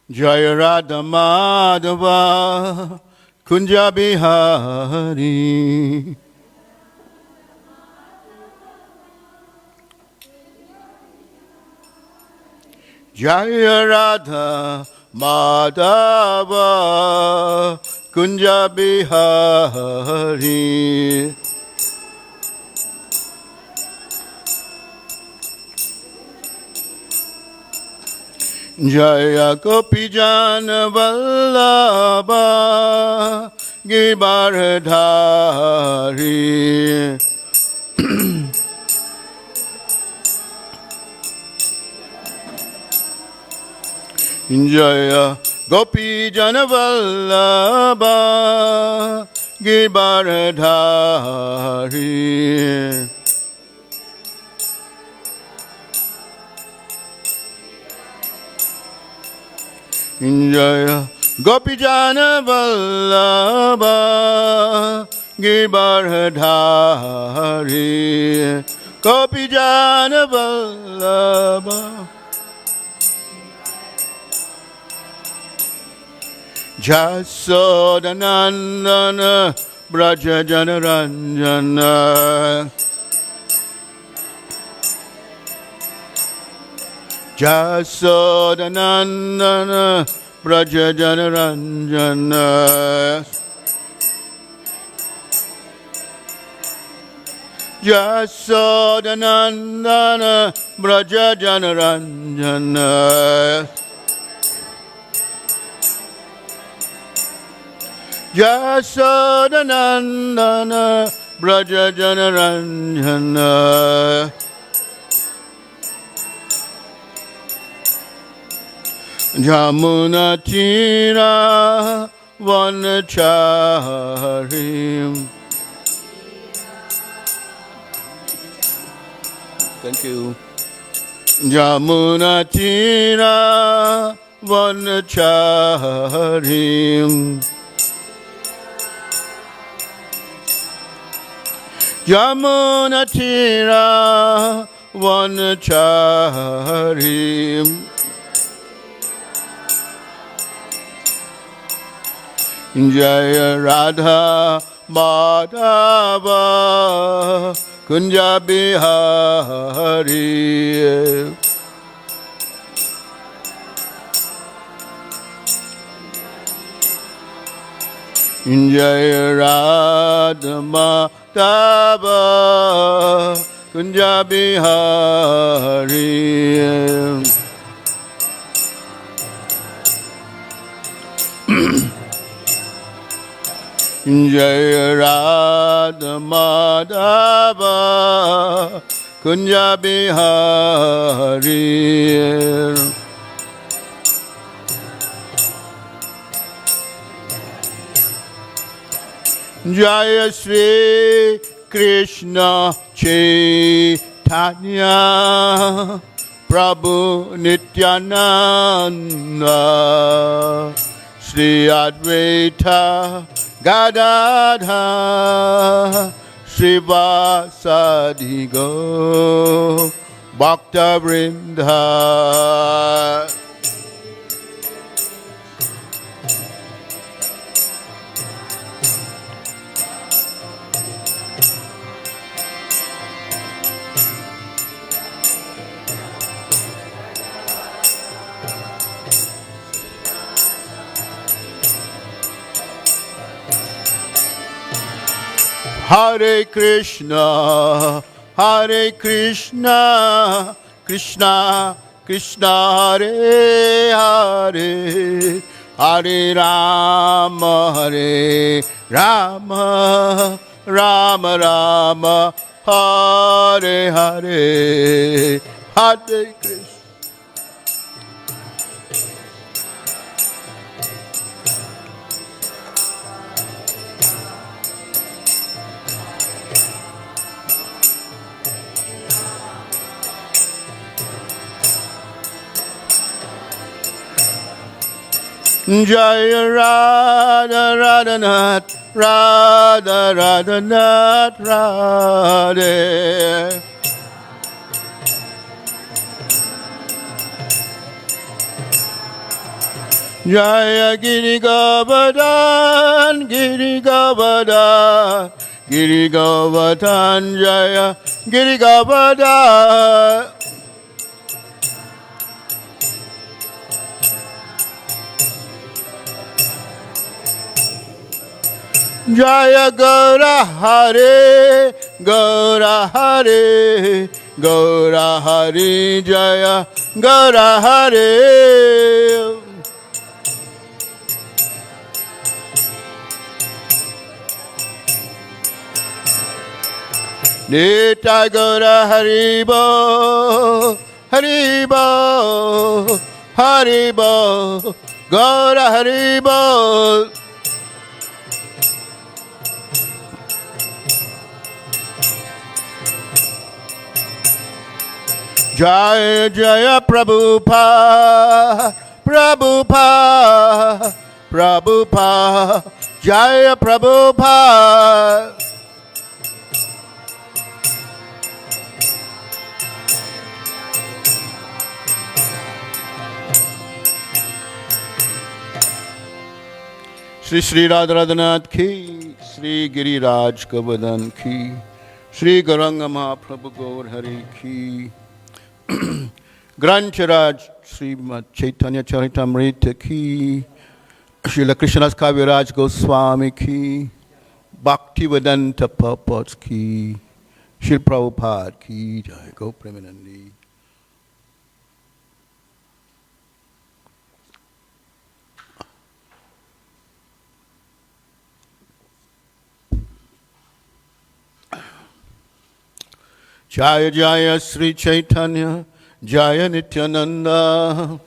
Jaya Radha Madhava Kunja Bihari. Jaya Radha Madhava Kunja Bihari. Jaya Gopijana Vallabha Giridhari. Jaya Gopijana Vallabha Giridhari. Jaya Gopijana Vallabha Giridhari. Gopijana Vallabha. Jasodanandana Braja Janaranjana. Jasodanandana Braja Janaranjana. Jasodanandana Braja Janaranjana. Jasodanandana Braja Janaranjana. Jamuna Tira Vanacharim. Thank you. Jamuna Tira Vanacharim. Jamuna Tira Vanacharim. Jaya Radha Madhava Kunja Bihari. Jaya Radha Madhava Kunja Bihari. Jaya Radha Madhava Kunja Bihari. Jaya Sri Krishna Chaitanya Prabhu Nityananda Sri Advaita Gadadha Srivasadi Go Bhakta Vrinda. Hare Krishna, Hare Krishna, Krishna Krishna Hare Hare, Hare Rama, Hare Rama, Rama Rama, Hare Hare, Hare Krishna. Jaya Radha Radhanath, Radha Radhanath Radhe. Jaya Giri Govardhan, Giri Govardhan, Giri Govardhan, Jaya Giri Govardhan. Jaya Gaura Hare, Gaura Hare, Gaura Hare, Jaya Gaura Hare. Nitya Gaura Haribo, Haribo, Haribo, Gaura Haribo. Jaya Jaya Prabhupada, Prabhupada, Prabhupada, Jaya Prabhupada. Shri Shri Radharanath ki, Shri Giriraj Govardhan ki, Shri Gauranga Mahaprabhu Gaur Hari ki, Grancharaj Sri Caitanya caritamrta ki, Srila Krishnadas Kaviraj Goswami ki, Bhaktivedanta purports ki, Shri Prabhupada ki, Jai Go Premanandi. Jaya Jaya Sri Caitanya, Jaya Nityananda.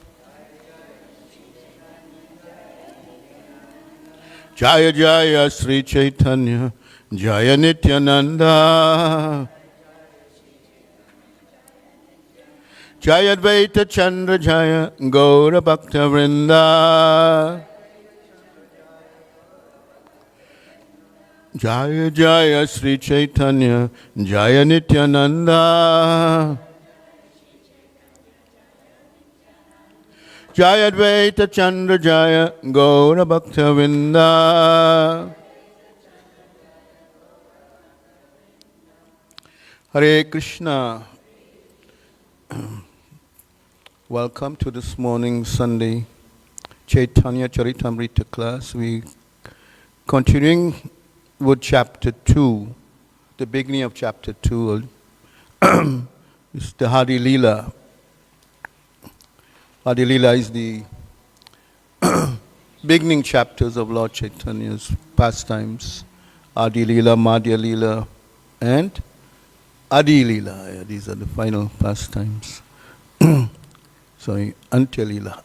Jaya Jaya Sri Caitanya, Jaya Nityananda. Jaya Advaita Chandra Jaya, Gaura Bhakta Vrinda. Jaya Jaya Sri Caitanya, Jaya Nityananda. Jaya Advaita Chandra Jaya, Gaura Bhakta Vrinda. Hare Krishna. Welcome to this morning Sunday Chaitanya Charitamrita class. We continuing with chapter 2, the beginning of chapter 2, is the Hadi Lila. Hadi Lila is the beginning chapters of Lord Chaitanya's pastimes. Adi Lila, Madhya Lila, and Adi Lila. Yeah, these are the final pastimes. Sorry, Antya Lila.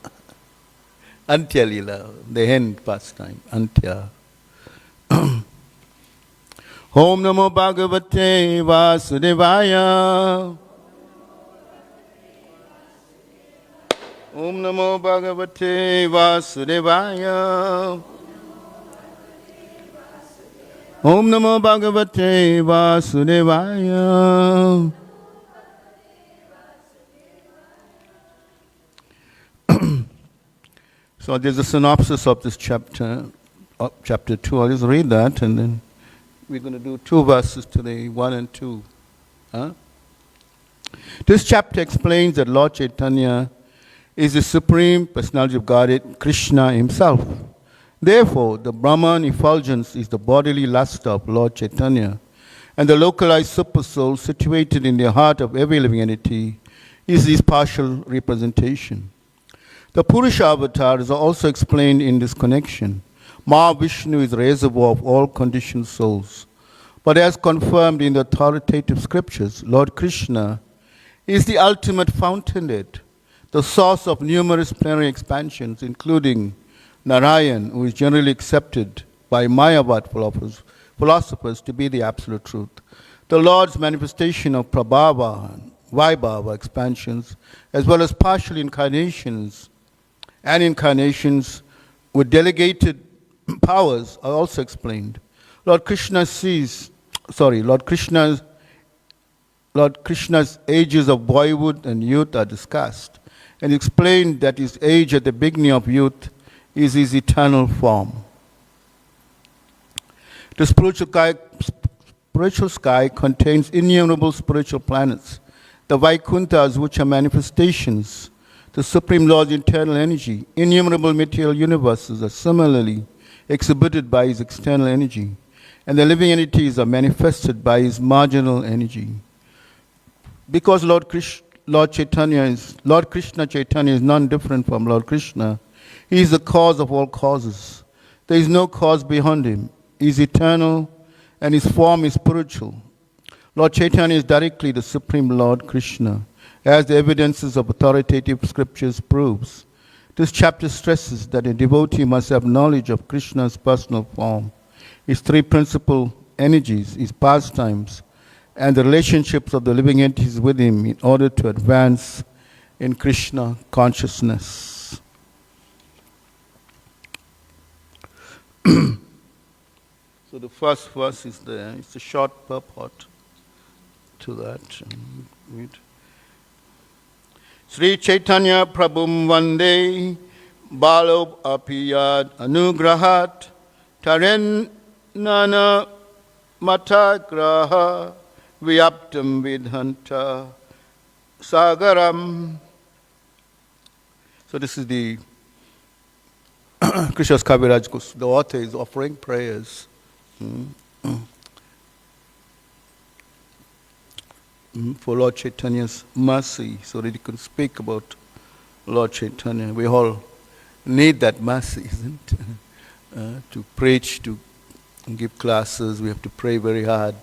Antya Lila, the end pastime, Antya. Om Namo Bhagavate Vasudevaya. Om Namo Bhagavate Vasudevaya. Om Namo Bhagavate Vasudevaya. So there's a synopsis of this chapter, chapter 2. I'll just read that and then we're going to do 2 verses today, 1 and 2. This chapter explains that Lord Chaitanya is the Supreme Personality of Godhead, Krishna himself. Therefore, the Brahman effulgence is the bodily luster of Lord Chaitanya, and the localized supersoul situated in the heart of every living entity is his partial representation. The Purusha avatar is also explained in this connection. Mahavishnu is the reservoir of all conditioned souls. But as confirmed in the authoritative scriptures, Lord Krishna is the ultimate fountainhead, the source of numerous plenary expansions, including Narayan, who is generally accepted by Mayavad philosophers to be the absolute truth. The Lord's manifestation of Prabhava and Vaibhava expansions, as well as partial incarnations and incarnations with delegated powers are also explained. Lord Krishna's ages of boyhood and youth are discussed, and explained that his age at the beginning of youth is his eternal form. The spiritual sky contains innumerable spiritual planets, the Vaikunthas, which are manifestations, the Supreme Lord's internal energy. Innumerable material universes are similarly exhibited by his external energy, and the living entities are manifested by his marginal energy. Because Lord Krishna Chaitanya is none different from Lord Krishna, he is the cause of all causes. There is no cause beyond him. He is eternal, and his form is spiritual. Lord Chaitanya is directly the Supreme Lord Krishna, as the evidences of authoritative scriptures proves. This chapter stresses that a devotee must have knowledge of Krishna's personal form, his three principal energies, his pastimes, and the relationships of the living entities with him in order to advance in Krishna consciousness. So the first verse is there. It's a short purport to that. Read. Sri Caitanya Prabhum Vande Balob Apiyad Anugrahat Taren Nana Matagraha Vyaptam Vidhanta Sagaram. So this is the Krishna's Kaviraj, the author is offering prayers for Lord Chaitanya's mercy, so that he can speak about Lord Chaitanya. We all need that mercy, isn't it? To preach, to give classes, we have to pray very hard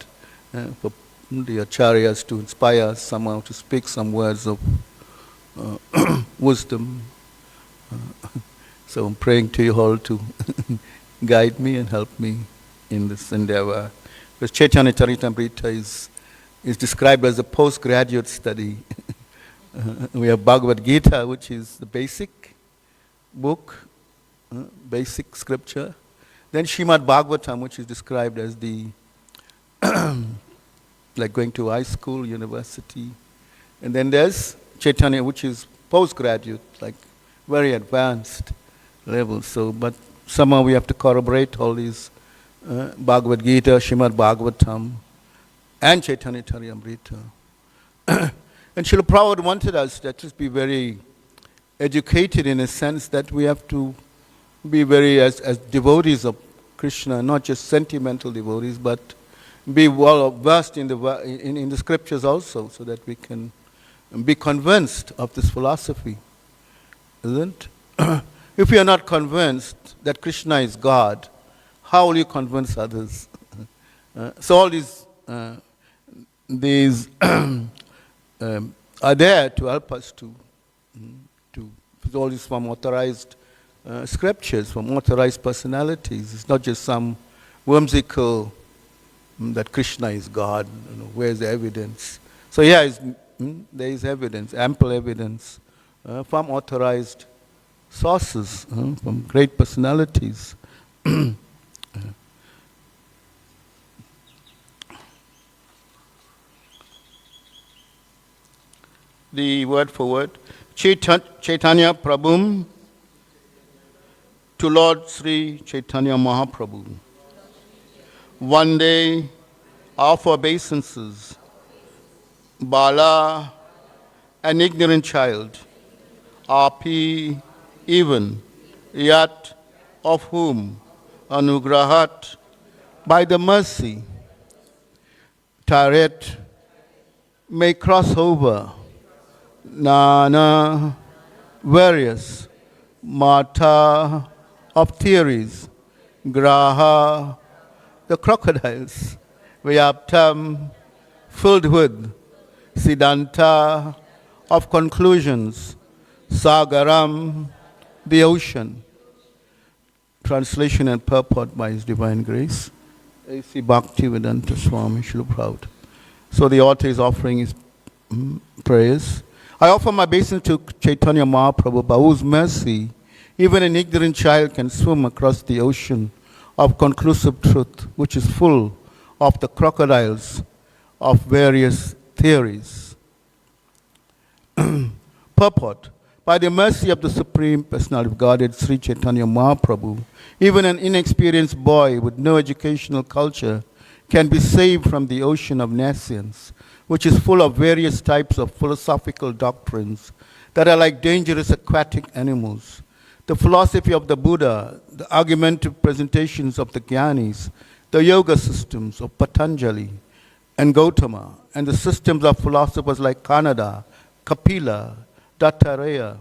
for the acharyas to inspire us somehow to speak some words of wisdom. So I'm praying to you all to guide me and help me in this endeavor. Because Chaitanya Caritamrta is described as a postgraduate study. We have Bhagavad Gita, which is the basic book, basic scripture. Then Srimad Bhagavatam, which is described as the, like going to high school, university. And then there's Chaitanya, which is postgraduate, like very advanced level. So, but somehow we have to corroborate all these Bhagavad Gita, Srimad Bhagavatam, and Chaitanya Charitamrita. And Srila Prabhupada wanted us to just be very educated in a sense that we have to be very, as devotees of Krishna, not just sentimental devotees, but be well versed in the scriptures also, so that we can be convinced of this philosophy, isn't it? If you are not convinced that Krishna is God, how will you convince others? So all these are there to help us to all these from authorized scriptures, from authorized personalities. It's not just some whimsical that Krishna is God. Where's the evidence? So yeah, there is evidence, ample evidence from authorized sources, from great personalities. The word for word, Chaitanya Prabhum to Lord Sri Caitanya Mahaprabhu. One day, offer obeisances, Bala, an ignorant child, Api, even, yet of whom, Anugrahat, by the mercy, Taret, may cross over, Nana, various, Mata, of theories, Graha, the crocodiles, Vyaptam, filled with, Siddhanta, of conclusions, Sagaram, the ocean. Translation and purport by His Divine Grace, A.C. Bhaktivedanta Swami Srila Prabhupada. So the author is offering his prayers. I offer my obeisance to Chaitanya Mahaprabhu, by whose mercy even an ignorant child can swim across the ocean of conclusive truth, which is full of the crocodiles of various theories. Purport. By the mercy of the Supreme Personality of Godhead, Sri Caitanya Mahaprabhu, even an inexperienced boy with no educational culture can be saved from the ocean of nescience, which is full of various types of philosophical doctrines that are like dangerous aquatic animals. The philosophy of the Buddha, the argumentative presentations of the Gyanis, the yoga systems of Patanjali and Gautama, and the systems of philosophers like Kanada, Kapila, Dattatreya,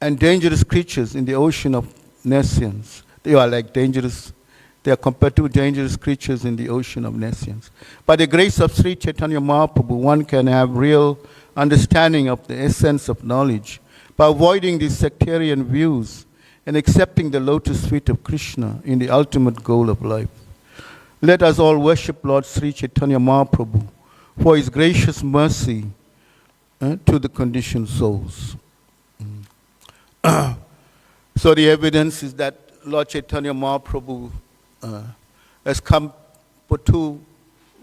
and dangerous creatures in the ocean of nescience. They are like dangerous, they are compared to dangerous creatures in the ocean of nescience. By the grace of Sri Caitanya Mahaprabhu, one can have real understanding of the essence of knowledge by avoiding these sectarian views and accepting the lotus feet of Krishna in the ultimate goal of life. Let us all worship Lord Sri Caitanya Mahaprabhu for his gracious mercy to the conditioned souls. So the evidence is that Lord Chaitanya Mahaprabhu has come for two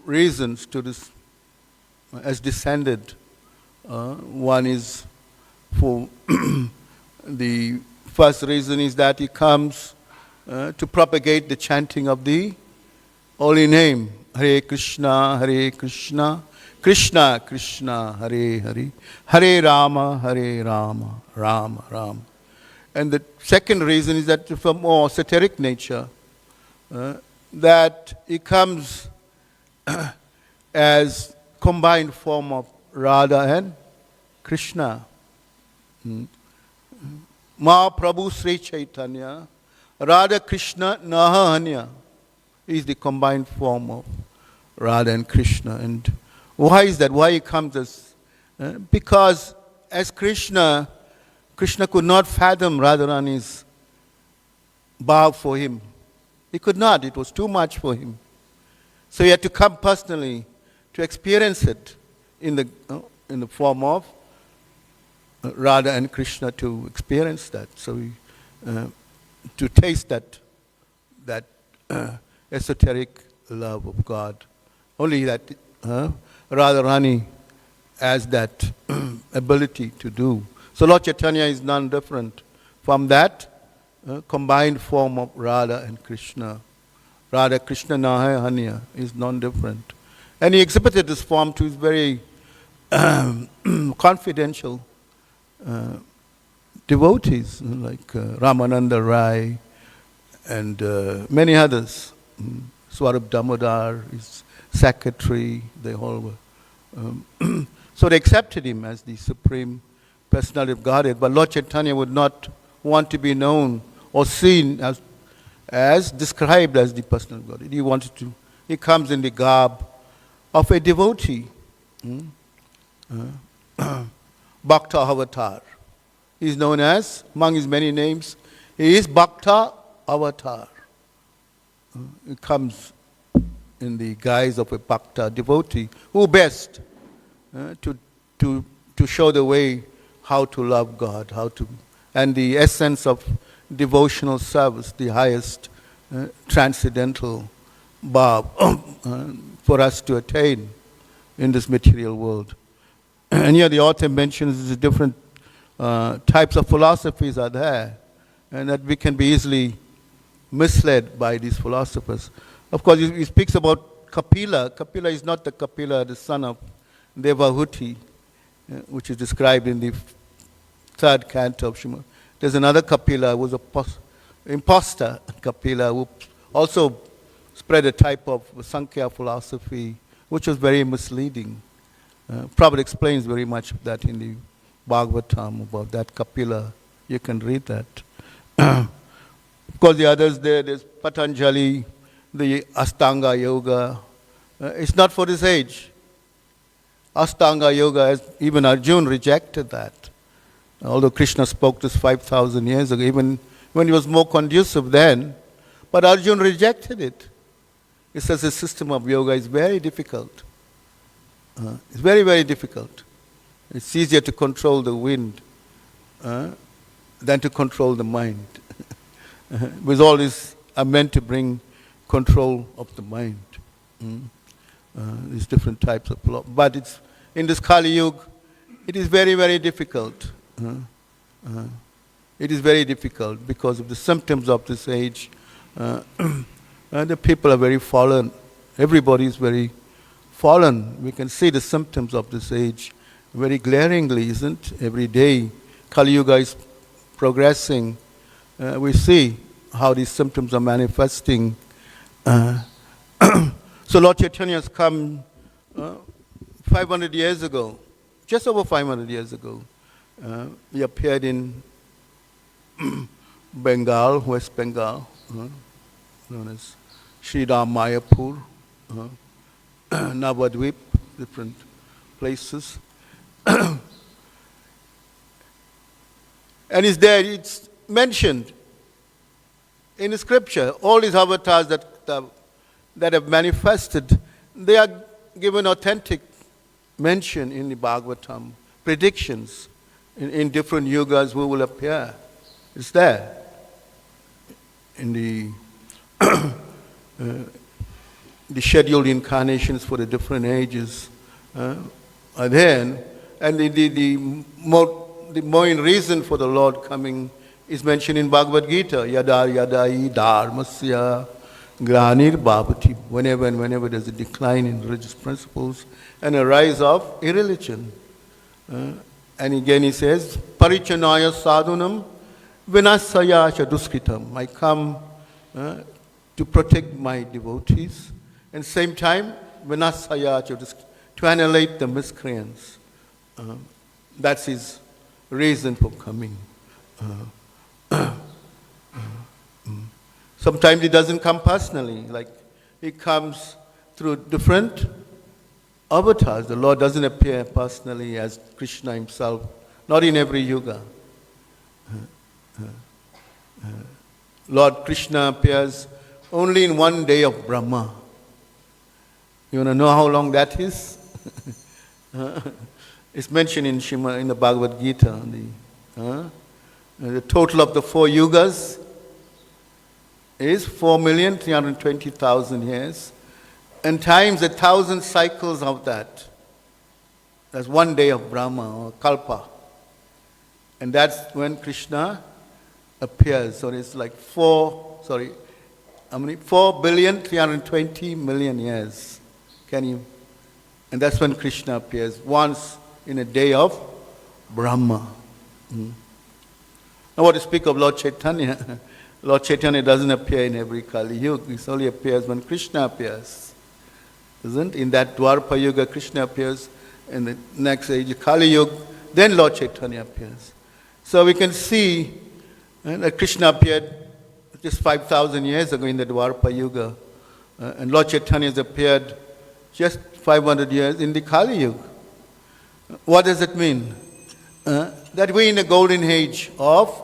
reasons to this, has descended. One is for the first reason is that he comes to propagate the chanting of the holy name, Hare Krishna, Krishna Krishna, Hare Hare, Hare Rama, Rama Rama. And the second reason is that of a more esoteric nature, that it comes as combined form of Radha and Krishna. Mahaprabhu Sri Caitanya, Radha Krishna Nahahanya is the combined form of Radha and Krishna. And why is that? Why it comes as? Because as Krishna could not fathom Radharani's bhav for him. He could not. It was too much for him. So he had to come personally to experience it in the form of Radha and Krishna, to experience that. So to taste that esoteric love of God. Only that Radharani has that ability to do. So Lord Chaitanya is none different from that combined form of Radha and Krishna. Radha Krishna Nahahanya is none different. And he exhibited this form to his very confidential devotees like Ramananda Rai and many others. Swarup Damodar, his secretary, they all were. So they accepted him as the Supreme Personality of Godhead, but Lord Chaitanya would not want to be known or seen as described as the Personality of Godhead. He comes in the garb of a devotee, Bhakta Avatar. He is known as, among his many names, he is Bhakta Avatar. He comes in the guise of a Bhakta devotee, who best to show the way how to love God, and the essence of devotional service, the highest transcendental bhav for us to attain in this material world. And here the author mentions the different types of philosophies are there, and that we can be easily misled by these philosophers. Of course, he speaks about Kapila. Kapila is not the Kapila, the son of Devahuti, which is described in the third canto of Srimad. There's another Kapila who was an imposter Kapila, who also spread a type of Sankhya philosophy, which was very misleading. Prabhupada explains very much of that in the Bhagavatam, about that Kapila. You can read that. Of course, the others there's Patanjali, the Astanga Yoga. It's not for this age. Astanga Yoga, even Arjuna rejected that. Although Krishna spoke this 5,000 years ago, even when it was more conducive then, but Arjuna rejected it. He says the system of yoga is very difficult. It's very, very difficult. It's easier to control the wind than to control the mind. Because all these are meant to bring control of the mind. These different types of law. But it's in this Kali Yuga, it is very, very difficult It is very difficult because of the symptoms of this age. The people are very fallen. Everybody is very fallen. We can see the symptoms of this age very glaringly, isn't it? Every day, Kali Yuga is progressing. We see how these symptoms are manifesting. So Lord Chaitanya has come 500 years ago, just over 500 years ago. He appeared in Bengal, West Bengal, known as Sri Mayapur, Navadvip, different places. And it's there, it's mentioned in the scripture. All these avatars that have manifested, they are given authentic mention in the Bhagavatam, predictions in different yugas who will appear. It's there in the the scheduled incarnations for the different ages are there, and the main reason for the Lord coming is mentioned in Bhagavad Gita. Yada yada dharmasya granir bhavati. Whenever there's a decline in religious principles and a rise of irreligion. And again he says, Parichanaya sadhunam vinasaya chaduskritam. I come to protect my devotees, and same time, vinasaya chaduskritam, to annihilate the miscreants. That's his reason for coming. Sometimes he doesn't come personally, like he comes through different avatars. The Lord doesn't appear personally as Krishna himself, not in every yuga. Lord Krishna appears only in one day of Brahma. You want to know how long that is? It's mentioned in the Bhagavad Gita. The total of the 4 yugas is 4,320,000 years, and times 1,000 cycles of that. That's one day of Brahma or Kalpa. And that's when Krishna appears. So it's like 4,320,000,000 years. Can you? And that's when Krishna appears, once in a day of Brahma. Now what to speak of Lord Chaitanya? Lord Chaitanya doesn't appear in every Kali Yuga. He only appears when Krishna appears. Isn't? In that Dwarpa Yuga, Krishna appears. In the next age, Kali Yuga, then Lord Chaitanya appears. So we can see that Krishna appeared just 5,000 years ago in the Dwarpa Yuga. And Lord Chaitanya has appeared just 500 years in the Kali Yuga. What does it mean? That we in the golden age of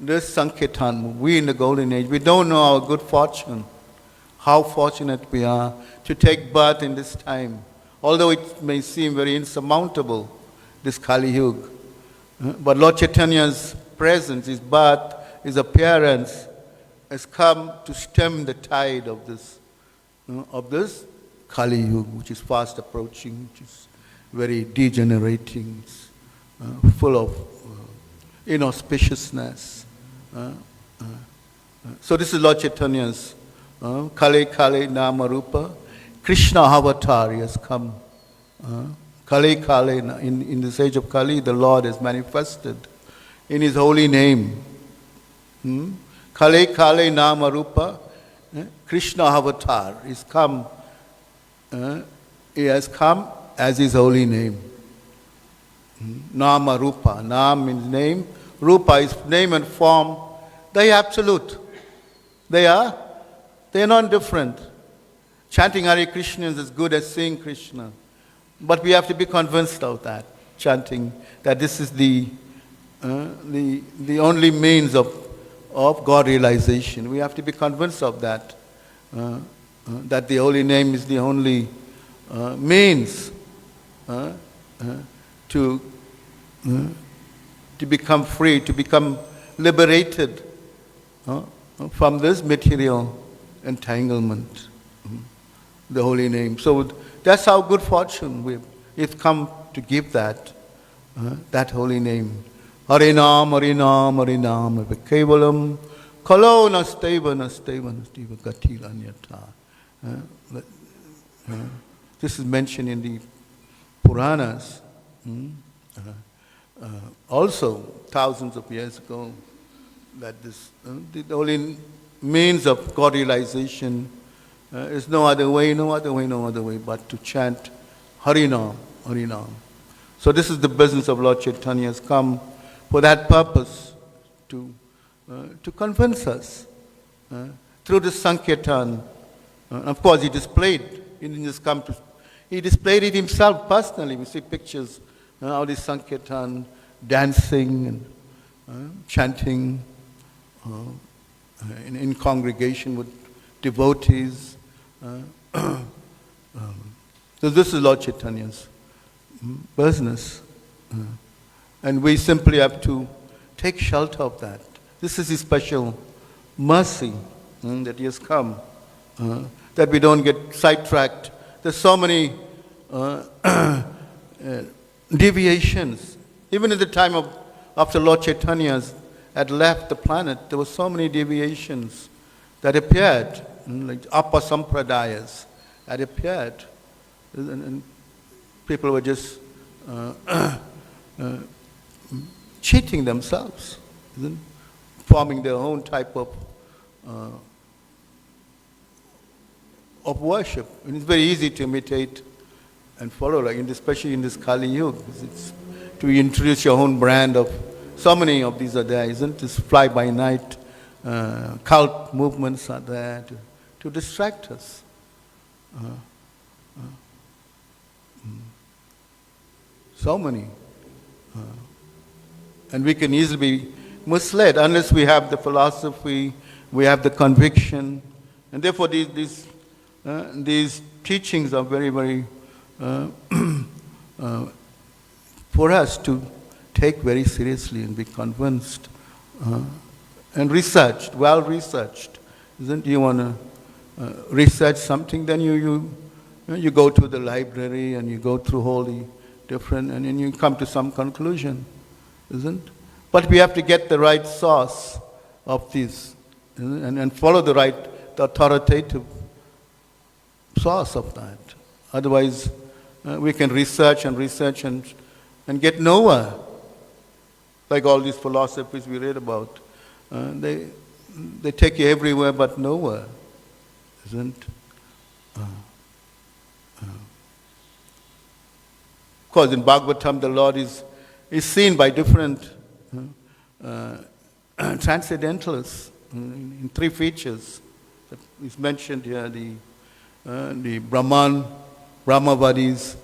this Sankirtan, we in the golden age, we don't know our good fortune, how fortunate we are to take birth in this time. Although it may seem very insurmountable, this Kali Yuga. But Lord Chaitanya's presence, his birth, his appearance has come to stem the tide of this Kali Yuga, which is fast approaching, which is very degenerating, full of inauspiciousness. So this is Lord Chaitanya's Kali Kali Nama Rupa. Krishna avatar has come. Kali Kali, in this age of Kali, the Lord has manifested in his holy name. Kali Kali Nama Rupa, Krishna avatar is come. He has come as his holy name. Nama Rupa. Nam means name. Rupa is name and form. They are absolute. They are not different. Chanting Hare Krishna is as good as seeing Krishna. But we have to be convinced of that, chanting, that this is the only means of God realization. We have to be convinced of that, that the holy name is the only means to become free, to become liberated from this material entanglement, the holy name. So that's our good fortune. We've come to give that holy name Harinam, Harinam, Harinam, Kevalam, Kalo Nasteva, Nasteva, Nasteva, Gatila Nyata. This is mentioned in the Puranas. Also, thousands of years ago, that this the only means of God realization is no other way but to chant Harinam, Harinam. So this is the business of Lord Chaitanya, has come for that purpose, to convince us through the Sankirtan. Of course, he displayed. He didn't just come to. He displayed it himself personally. We see pictures of the Sankirtan dancing and chanting in congregation with devotees. So this is Lord Chaitanya's business. And we simply have to take shelter of that. This is his special mercy that he has come, that we don't get sidetracked. There's so many deviations. Even at the time of after Lord Chaitanya had left the planet, there were so many deviations that appeared, like Apa Sampradayas had appeared, and people were just cheating themselves, forming their own type of worship. And it's very easy to imitate and follow, like especially in this Kali Yuga. It's to introduce your own brand of, so many of these are there, isn't it? This fly-by-night cult movements are there to distract us. So many. And we can easily be misled unless we have the philosophy, we have the conviction. And therefore these teachings are very, very for us to take very seriously and be convinced and researched, well researched. Isn't you want to research something, then you go to the library and you go through all the different, and then you come to some conclusion, isn't? But we have to get the right source of this, and follow the authoritative source of that. Otherwise, we can research and get nowhere. Like all these philosophies we read about, they take you everywhere but nowhere, isn't? Of course, in Bhagavatam, the Lord is seen by different transcendentalists in three features that is mentioned here: the Brahmavadis,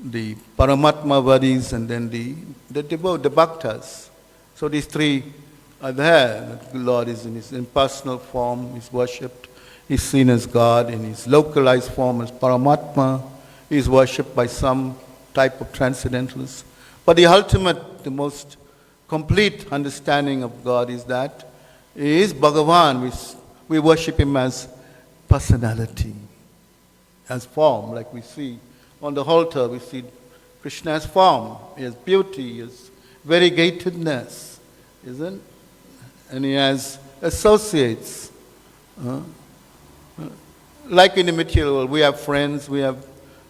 the Paramatmavadis, and then the Bhaktas. So these three are there. The Lord is in his impersonal form, is worshipped. He's seen as God. In his localized form as Paramatma, he is worshipped by some type of transcendentalists. But the ultimate, the most complete understanding of God is that he is Bhagavan. We worship him as personality, as form, like we see on the altar. We see Krishna as form, he has beauty, he has variegatedness, isn't? And he has associates. Like in the material world, we have friends, we have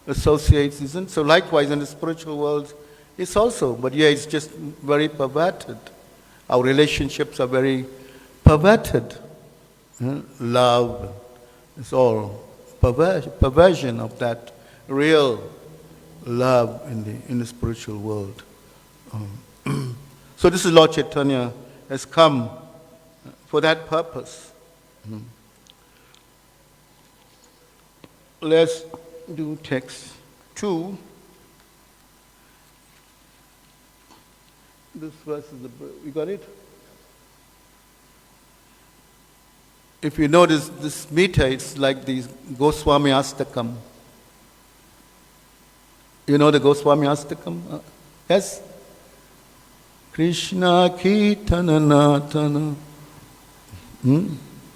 associates, isn't? So likewise in the spiritual world, it's also, but yeah, it's just very perverted. Our relationships are very perverted. Love, it's all perversion of that real love in the spiritual world. So this is Lord Chaitanya has come for that purpose. Let's do text 2. This verse is you got it? If you notice this meter, it's like the Goswami Astakam. You know the Goswami Astakam? Yes? Krishna Kitana Natana.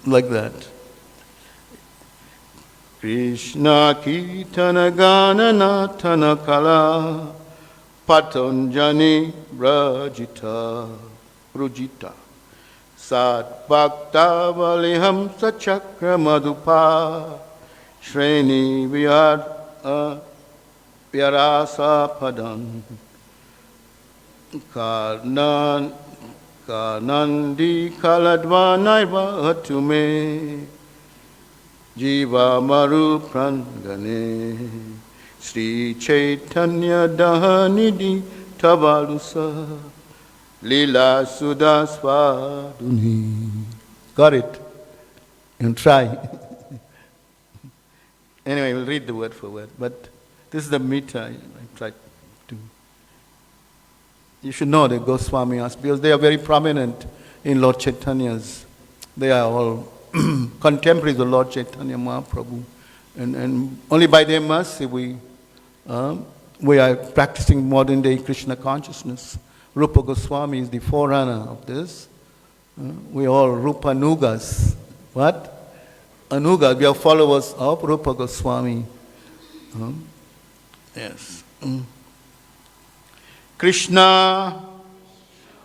Like that. Krishna Kitana Gana Natana Kala Patanjani Brajita Sat Bhakta Valiham Sachakra Madhupa Shreni Vyarasa Padam Kanandi Kaladvanaiva Hatume Jiva Maru Prangane Sri Caitanya Dahanidhi Tavalusa Lila Sudasvaduni. Got it? And try. Anyway, we'll read the word for word. But this is the meter I tried to. You should know the Goswami as because they are very prominent in Lord Chaitanya's. They are all contemporaries of Lord Chaitanya Mahaprabhu. And only by their mercy we are practicing modern day Krishna consciousness. Rupa Goswami is the forerunner of this. We are all Rupa Anugas. What? Anugas, we are followers of Rupa Goswami. Yes. Krishna,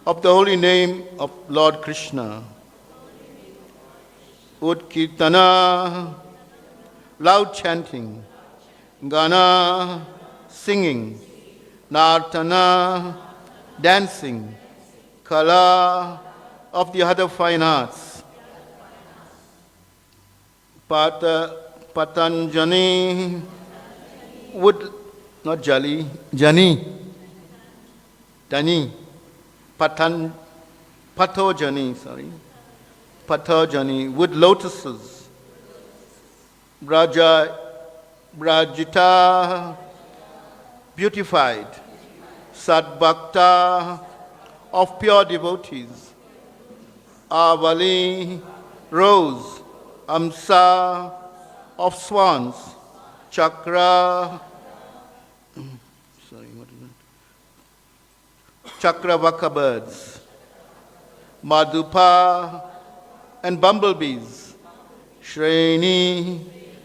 of the holy name of Lord Krishna. Utkirtana, loud chanting. Gana, singing. Nartana, dancing. Kala, of the other fine arts. Patanjani, wood, not Jali, Jani. Dani, Patojani, Patojani, wood lotuses. Brajita, beautified. Sadbhakta, of pure devotees. Avali, rose. Amsa, of swans. Chakra, Chakravaka birds, Madhupa, and bumblebees, Shreni,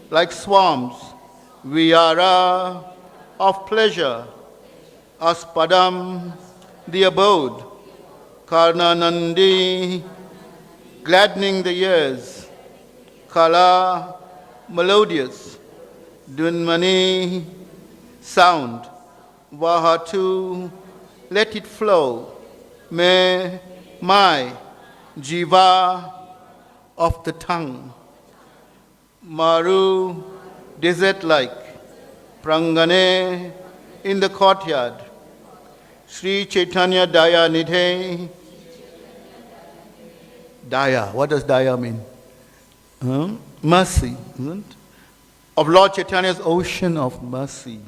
like swarms, Vihara, of pleasure, Aspadam, the abode, Karnanandi, gladdening the ears, Kala, melodious, Dunmani, sound, Vahatu, let it flow. My, jiva, of the tongue. Maru, desert-like. Prangane, in the courtyard. Sri Caitanya Daya Nidhe. Daya, what does Daya mean? Mercy, isn't it? Of Lord Chaitanya's ocean of mercy.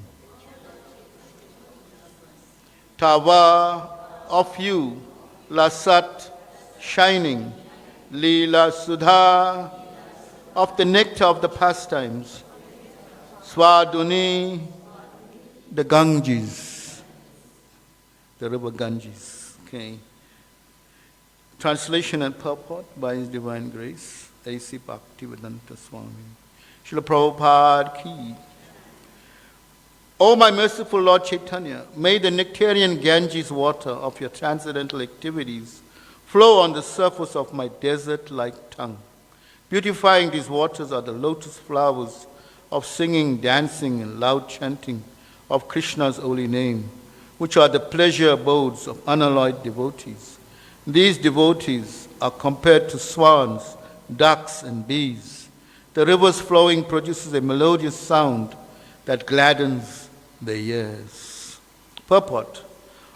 Tava, of you, Lasat, shining, lila Sudha, of the nectar of the pastimes, Swaduni, the Ganges, the river Ganges. Okay. Translation and purport by His Divine Grace, A.C. Bhaktivedanta Swami. Srila Prabhupada Ki. O my merciful Lord Chaitanya, may the nectarian Ganges water of your transcendental activities flow on the surface of my desert-like tongue. Beautifying these waters are the lotus flowers of singing, dancing, and loud chanting of Krishna's holy name, which are the pleasure abodes of unalloyed devotees. These devotees are compared to swans, ducks, and bees. The river's flowing produces a melodious sound that gladdens the ears. Purport.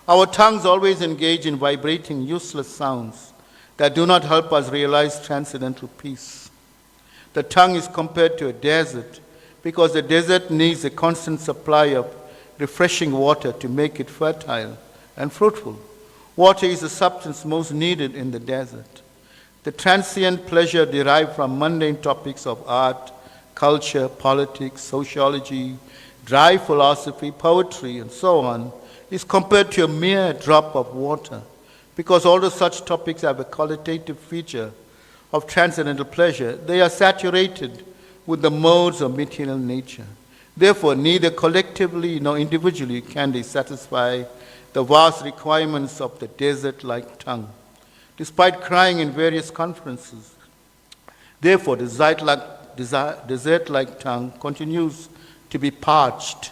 Our tongues always engage in vibrating, useless sounds that do not help us realize transcendental peace. The tongue is compared to a desert because the desert needs a constant supply of refreshing water to make it fertile and fruitful. Water is the substance most needed in the desert. The transient pleasure derived from mundane topics of art, culture, politics, sociology, dry philosophy, poetry, and so on, is compared to a mere drop of water, because although such topics have a qualitative feature of transcendental pleasure, they are saturated with the modes of material nature. Therefore, neither collectively nor individually can they satisfy the vast requirements of the desert-like tongue. Despite crying in various conferences, therefore, the desert-like tongue continues to be parched.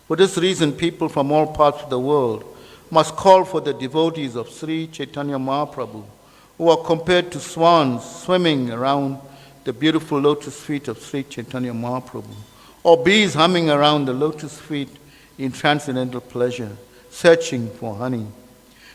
For this reason, people from all parts of the world must call for the devotees of Sri Caitanya Mahaprabhu, who are compared to swans swimming around the beautiful lotus feet of Sri Caitanya Mahaprabhu, or bees humming around the lotus feet in transcendental pleasure, searching for honey.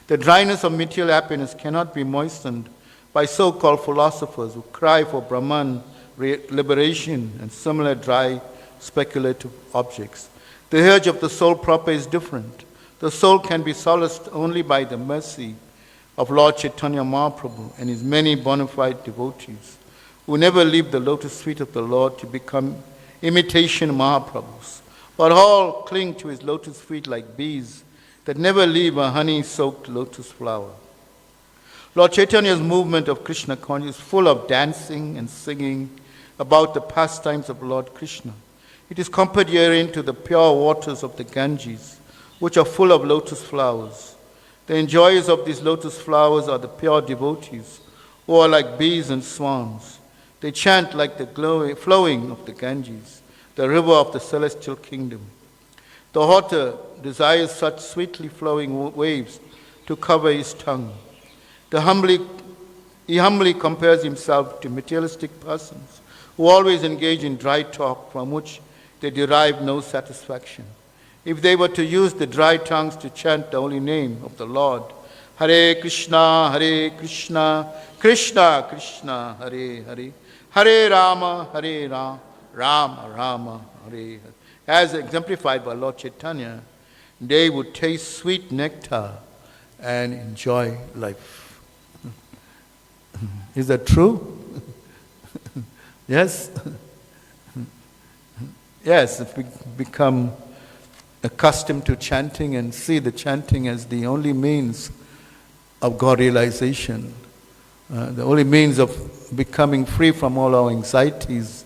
The dryness of material happiness cannot be moistened by so-called philosophers who cry for Brahman liberation and similar dry speculative objects. The urge of the soul proper is different. The soul can be solaced only by the mercy of Lord Chaitanya Mahaprabhu and his many bona fide devotees, who never leave the lotus feet of the Lord to become imitation Mahaprabhus, but all cling to his lotus feet like bees that never leave a honey-soaked lotus flower. Lord Chaitanya's movement of Krishna consciousness is full of dancing and singing about the pastimes of Lord Krishna. It is compared herein to the pure waters of the Ganges, which are full of lotus flowers. The enjoyers of these lotus flowers are the pure devotees, who are like bees and swans. They chant like the flowing of the Ganges, the river of the celestial kingdom. The otter desires such sweetly flowing waves to cover his tongue. He humbly compares himself to materialistic persons who always engage in dry talk from which they derive no satisfaction. If they were to use the dry tongues to chant the holy name of the Lord, Hare Krishna, Krishna Krishna, Hare Hare, Hare Rama, Rama Rama, Hare Hare, as exemplified by Lord Chaitanya, they would taste sweet nectar and enjoy life. Is that true? Yes? Yes, if we become accustomed to chanting and see the chanting as the only means of God realization, the only means of becoming free from all our anxieties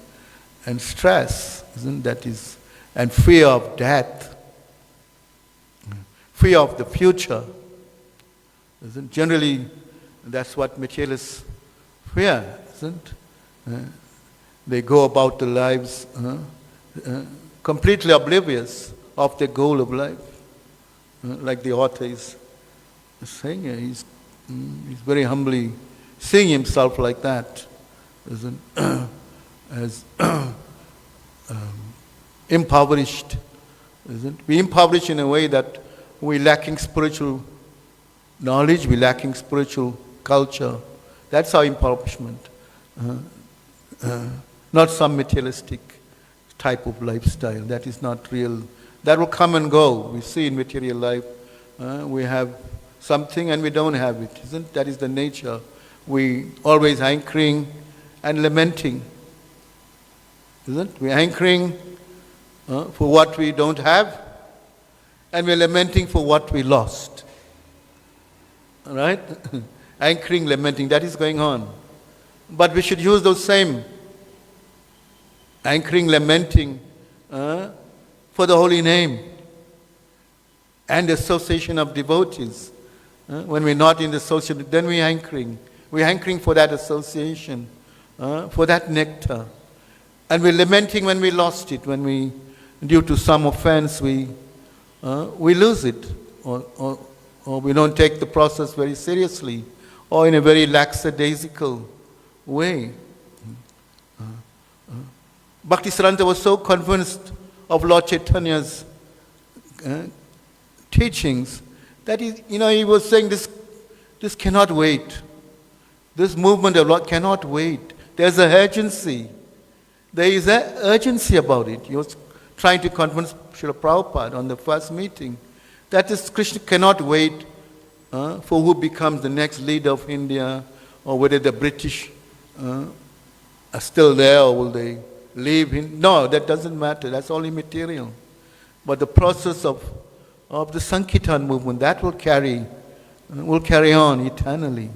and stress, isn't that is, and fear of death, fear of the future. Isn't generally that's what materialists fear, isn't? They go about their lives completely oblivious of the goal of life, like the author is saying. He's very humbly seeing himself like that, isn't? As impoverished, isn't? We impoverished in a way that we're lacking spiritual knowledge, we're lacking spiritual culture. That's our impoverishment. Not some materialistic type of lifestyle. That is not real. That will come and go. We see in material life, we have something and we don't have it. Isn't that is the nature? We always hankering and lamenting. Isn't we hankering for what we don't have, and we're lamenting for what we lost. All right? Hankering, lamenting, that is going on. But we should use those same hankering, lamenting for the holy name and the association of devotees. When we're not in the association, then we're hankering. We're hankering for that association, for that nectar. And we're lamenting when we lost it, when we, due to some offense, we lose it, or we don't take the process very seriously, or in a very lackadaisical way. Bhaktisiddhanta was so convinced of Lord Chaitanya's teachings that he was saying this cannot wait. This movement of Lord cannot wait. There's an urgency. There is an urgency about it. He was trying to convince Srila Prabhupada on the first meeting that this Krishna cannot wait for who becomes the next leader of India, or whether the British are still there or will they leave him. No, that doesn't matter. That's only material. But the process of the Sankirtan movement, that will carry on eternally.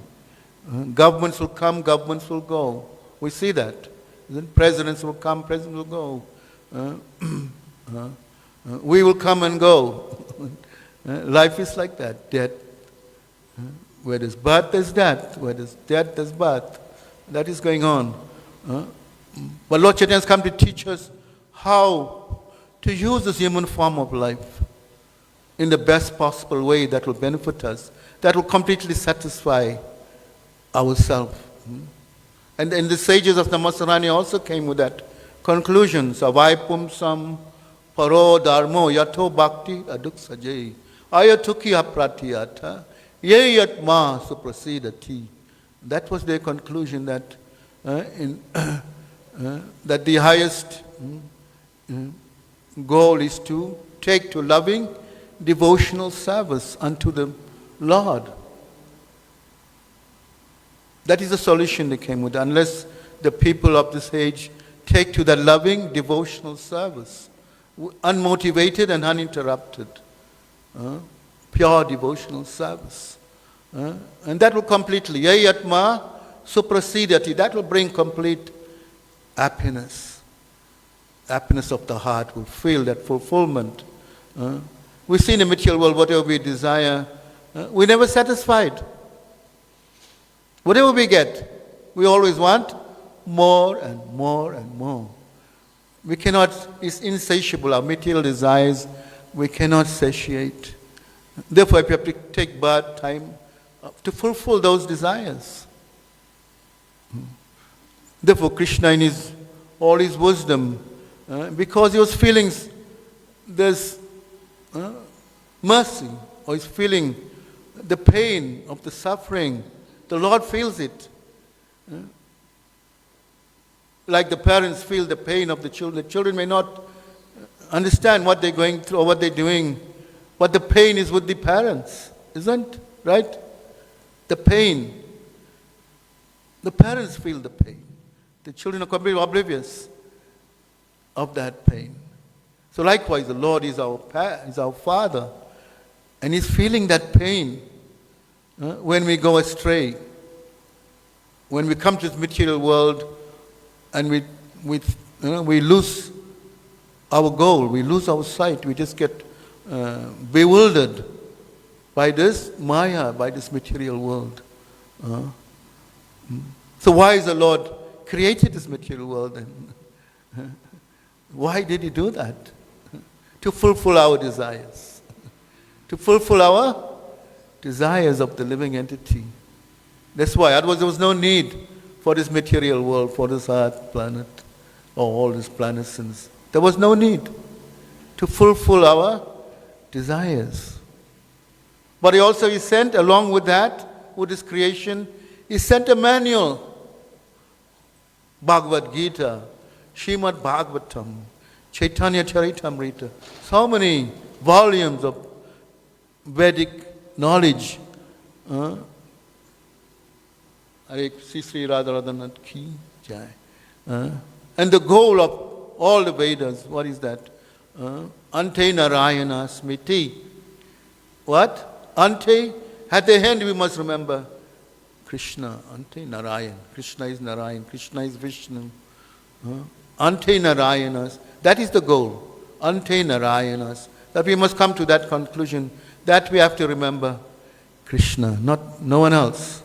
Governments will come, governments will go. We see that. Then presidents will come, presidents will go. We will come and go. Life is like that, death. Where there's birth, there's death. Where there's death, there's birth. That is going on. But Lord Chaitanya has come to teach us how to use this human form of life in the best possible way that will benefit us, that will completely satisfy ourselves. And the sages of Namasarani also came with that conclusion. Savai pumsam paro dharmo yato bhakti aduk sajai ayatuki apratiyata ye yatma suprasidati. That was their conclusion, that that the highest goal is to take to loving devotional service unto the Lord. That is the solution they came with. Unless the people of this age take to that loving devotional service, unmotivated and uninterrupted, pure devotional service. And that will completely, yatma suprasidati, that will bring complete happiness. Happiness of the heart will feel that fulfillment. We see in the material world, whatever we desire, we're never satisfied. Whatever we get, we always want more and more and more. We cannot, it's insatiable, our material desires, we cannot satiate. Therefore, we have to take birth time to fulfill those desires. Therefore, Krishna in all his wisdom, because he was feeling there's mercy, or he's feeling the pain of the suffering, the Lord feels it. Like the parents feel the pain of the children. The children may not understand what they're going through or what they're doing, but the pain is with the parents, isn't right? The pain. The parents feel the pain. The children are completely oblivious of that pain. So likewise, the Lord is our Father, and He's feeling that pain when we go astray, when we come to this material world, and we lose our goal, we lose our sight, we just get bewildered by this maya, by this material world. So why is the Lord created this material world then? Why did He do that? To fulfill our desires. To fulfill our desires of the living entity. That's why. Otherwise there was no need for this material world, for this earth, planet, or all these planets. There was no need to fulfill our desires. But He sent, along with that, with His creation, He sent a manual. Bhagavad Gita, Srimad Bhagavatam, Chaitanya caritamrta. So many volumes of Vedic knowledge. Hare Sri Radharanath ki jai. And the goal of all the Vedas, what is that? Ante Narayana Smiti. What? Ante, at the end we must remember Krishna. Ante Narayan. Krishna is Narayan. Krishna is Vishnu. Ante Narayanas. That is the goal. Ante Narayanas. That we must come to that conclusion. That we have to remember Krishna, no one else.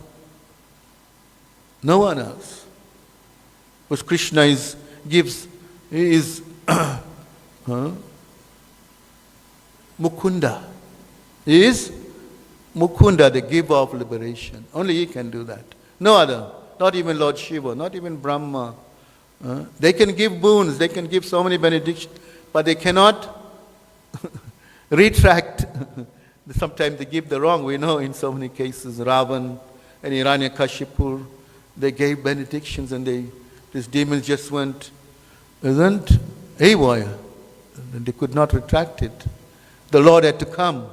No one else. Because Krishna is Mukunda. He is Mukunda, the giver of liberation. Only He can do that. No other. Not even Lord Shiva, not even Brahma. They can give boons, they can give so many benedictions, but they cannot retract. Sometimes they give the wrong. We know in so many cases, Ravan and Hiranyakashipu, they gave benedictions and these demons just went, haywire. They could not retract it. The Lord had to come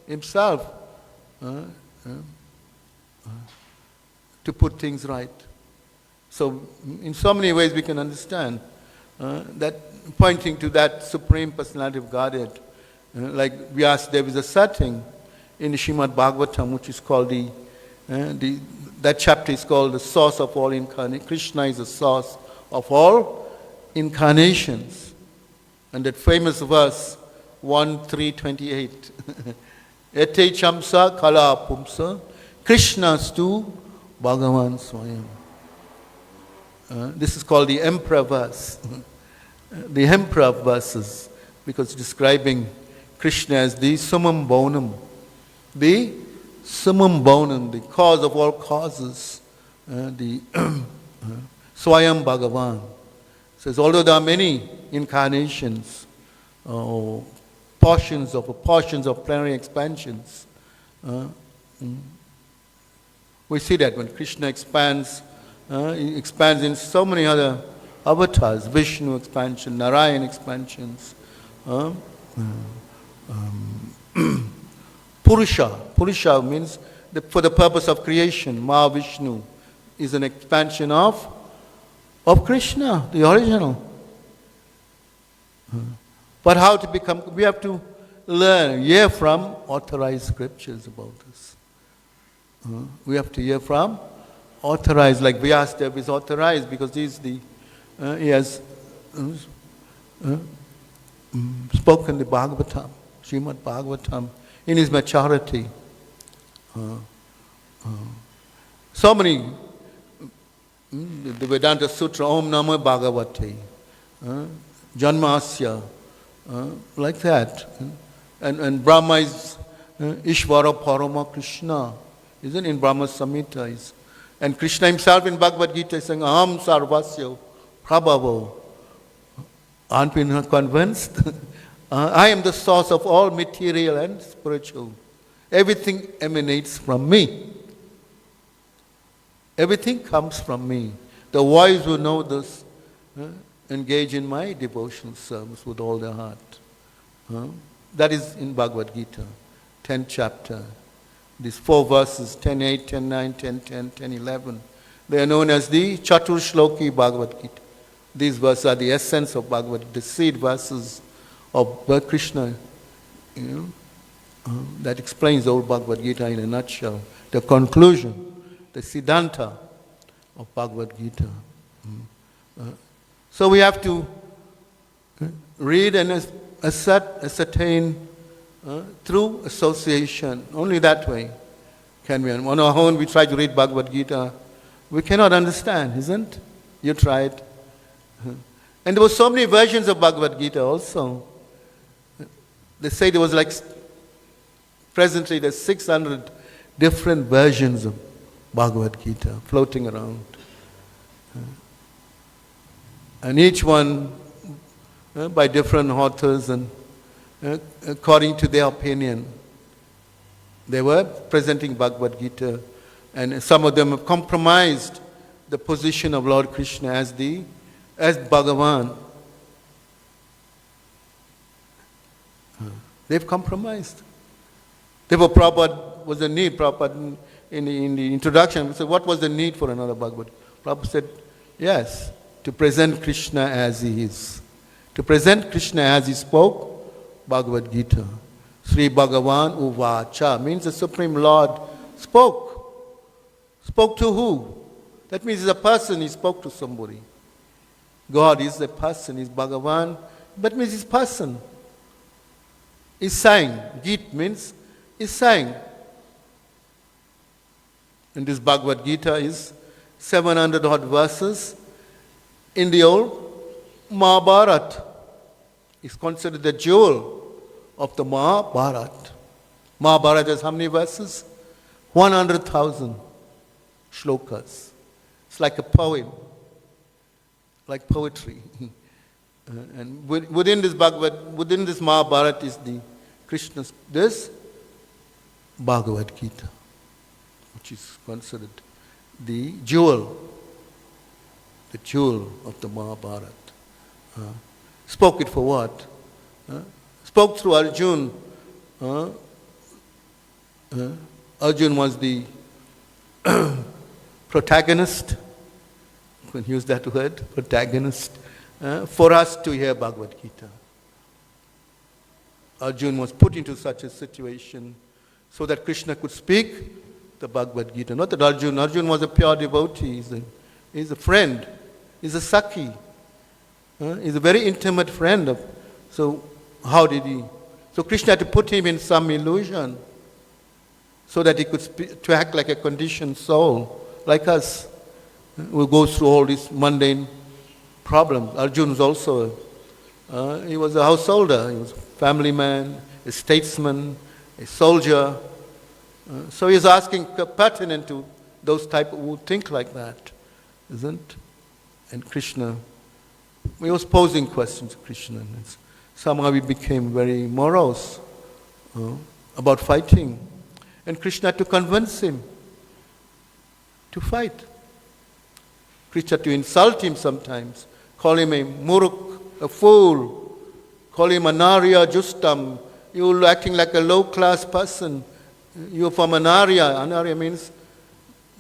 Himself to put things right. So in so many ways we can understand that, pointing to that Supreme Personality of Godhead. Like we asked, there is a setting in the Srimad Bhagavatam which is called that chapter is called the source of all incarnations. Krishna is the source of all incarnations. And that famous verse, 1:328. Ete chamsa kala pumsa, Krishnastu Bhagavan Swayam. This is called the emperor verse. The emperor verses, because describing Krishna as the summum bonum, the summum bonum, the cause of all causes, the Swayam Bhagavan. Says, although there are many incarnations, portions of plenary expansions, we see that when Krishna expands, he expands in so many other avatars, Vishnu expansion, Narayan expansions, Purusha means for the purpose of creation. Mahavishnu is an expansion of Krishna, the original. But how to become, we have to learn, hear from authorized scriptures about this. We have to hear from authorized, like Vyasadeva is authorized because he has spoken the Bhagavatam, Srimad Bhagavatam, in his maturity. So many, the Vedanta Sutra, Om Namo Bhagavate, Janmasya, like that. And Brahma is Ishvara Parama Krishna, isn't it? In Brahma Samhita. And Krishna himself in Bhagavad Gita is saying, Aham Sarvasya Prabhavo. Aren't we not convinced? I am the source of all material and spiritual. Everything emanates from me. Everything comes from me. The wise who know this engage in my devotional service with all their heart. That is in Bhagavad Gita, 10th chapter. These 4 verses, 10.8, 10.9, 10.10, 10.11, they are known as the Chatur Shloki Bhagavad Gita. These verses are the essence of Bhagavad Gita, the seed verses of Krishna, that explains the whole Bhagavad Gita in a nutshell. The conclusion, the Siddhanta of Bhagavad Gita. So we have to read and ascertain through association. Only that way can we. On our own, we try to read Bhagavad Gita. We cannot understand, isn't? You tried. And there were so many versions of Bhagavad Gita also. They say there was presently there's 600 different versions of Bhagavad Gita floating around. And each one by different authors and according to their opinion. They were presenting Bhagavad Gita, and some of them have compromised the position of Lord Krishna as Bhagavan. They've compromised. Therefore, Prabhupada was the need. Prabhupada in the introduction said, what was the need for another Bhagavad Gita? Prabhupada said, yes, to present Krishna as he is. To present Krishna as he spoke, Bhagavad Gita. Sri Bhagavan Uvacha means the Supreme Lord spoke. Spoke to who? That means he's a person, he spoke to somebody. God is a person, he's Bhagavan. That means he's person. He sang. Gita means he sang. And this Bhagavad Gita is 700 odd verses in the old Mahabharata. It's considered the jewel of the Mahabharata. Mahabharata has how many verses? 100,000 shlokas. It's like a poem, like poetry. And within this Mahabharata is the Krishna's, this Bhagavad Gita, which is considered the jewel of the Mahabharata. Spoke it for what? Spoke through Arjun. Arjun was the protagonist. You can use that word, protagonist, for us to hear Bhagavad Gita. Arjun was put into such a situation so that Krishna could speak the Bhagavad Gita. Not that Arjun was a pure devotee. He's a friend. He's a Sakhi. He's a very intimate friend of So how did he? So Krishna had to put him in some illusion so that he could to act like a conditioned soul, like us, who goes through all these mundane problems. Arjuna was also, he was a householder, he was a family man, a statesman, a soldier. So he's asking pertinent to those type who think like that, isn't? And Krishna, he was posing questions to Krishna. And somehow he became very morose about fighting. And Krishna had to convince him to fight. Krishna had to insult him sometimes, call him a muruk, a fool, call him anarya justam. You're acting like a low-class person. You're from Anarya. Anarya means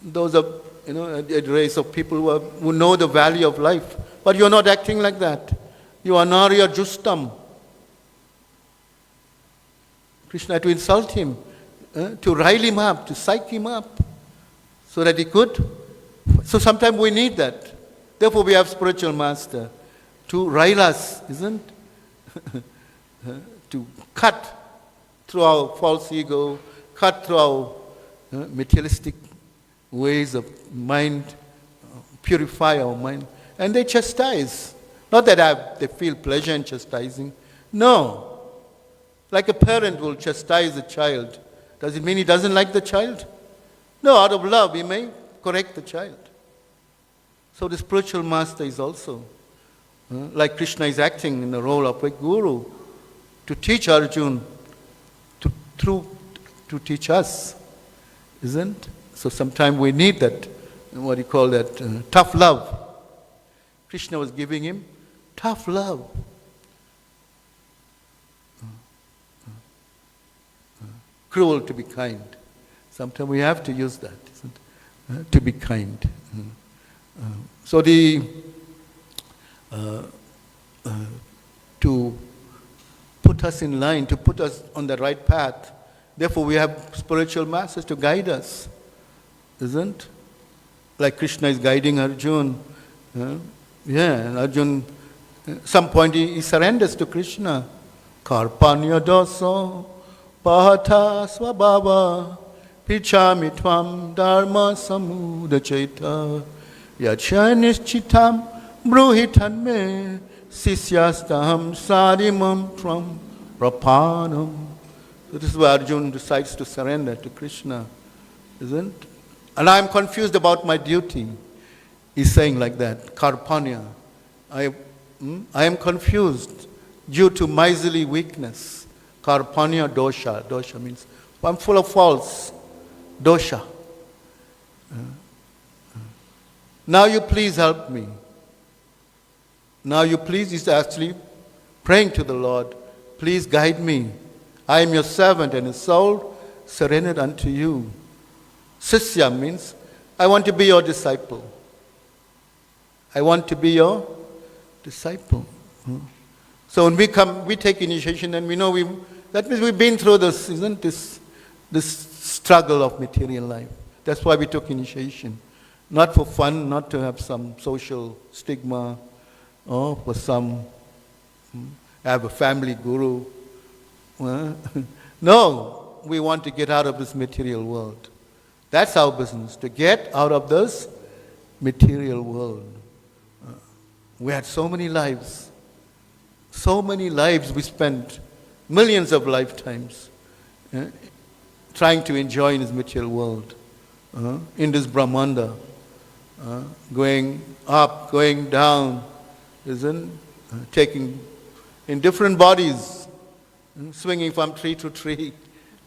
those are, a race of people who know the value of life. But you're not acting like that. You are Anarya justam. Krishna had to insult him, to rile him up, to psych him up, so that he could. So sometimes we need that. Therefore we have spiritual master to rile us, isn't? To cut through our false ego, cut through our materialistic ways of mind, purify our mind. And they chastise. Not that they feel pleasure in chastising. No. Like a parent will chastise a child. Does it mean he doesn't like the child? No, out of love he may correct the child. So the spiritual master is also, like Krishna is acting in the role of a guru, to teach Arjuna, to teach us, isn't? So sometimes we need that, what do you call that, tough love. Krishna was giving him tough love. Cruel to be kind. Sometimes we have to use that, isn't it? To be kind. So to put us in line, to put us on the right path. Therefore we have spiritual masters to guide us, isn't? Like Krishna is guiding Arjuna. And Arjuna, some point he surrenders to Krishna. Karpanya doso pahata swabhava pichami tvam dharma samudacheta yachanischchitam bruhitanme sisyastaham sadimam tvam prapanam. So this is where Arjuna decides to surrender to Krishna, isn't? And I am confused about my duty. He's saying like that, Karpanya. I am confused due to miserly weakness. Karpanya dosha. Dosha means I'm full of faults. Dosha. Now you please help me. Now you please is actually praying to the Lord. Please guide me. I am your servant and a soul surrendered unto you. Sisya means I want to be your disciple. I want to be your disciple. So when we take initiation, and we know that means we've been through this, isn't this struggle of material life. That's why we took initiation. Not for fun, not to have some social stigma, or for some, have a family guru. No, we want to get out of this material world. That's our business, to get out of this material world. We had so many lives we spent, millions of lifetimes, trying to enjoy in this material world, in this Brahmanda, going up, going down, taking in different bodies, swinging from tree to tree,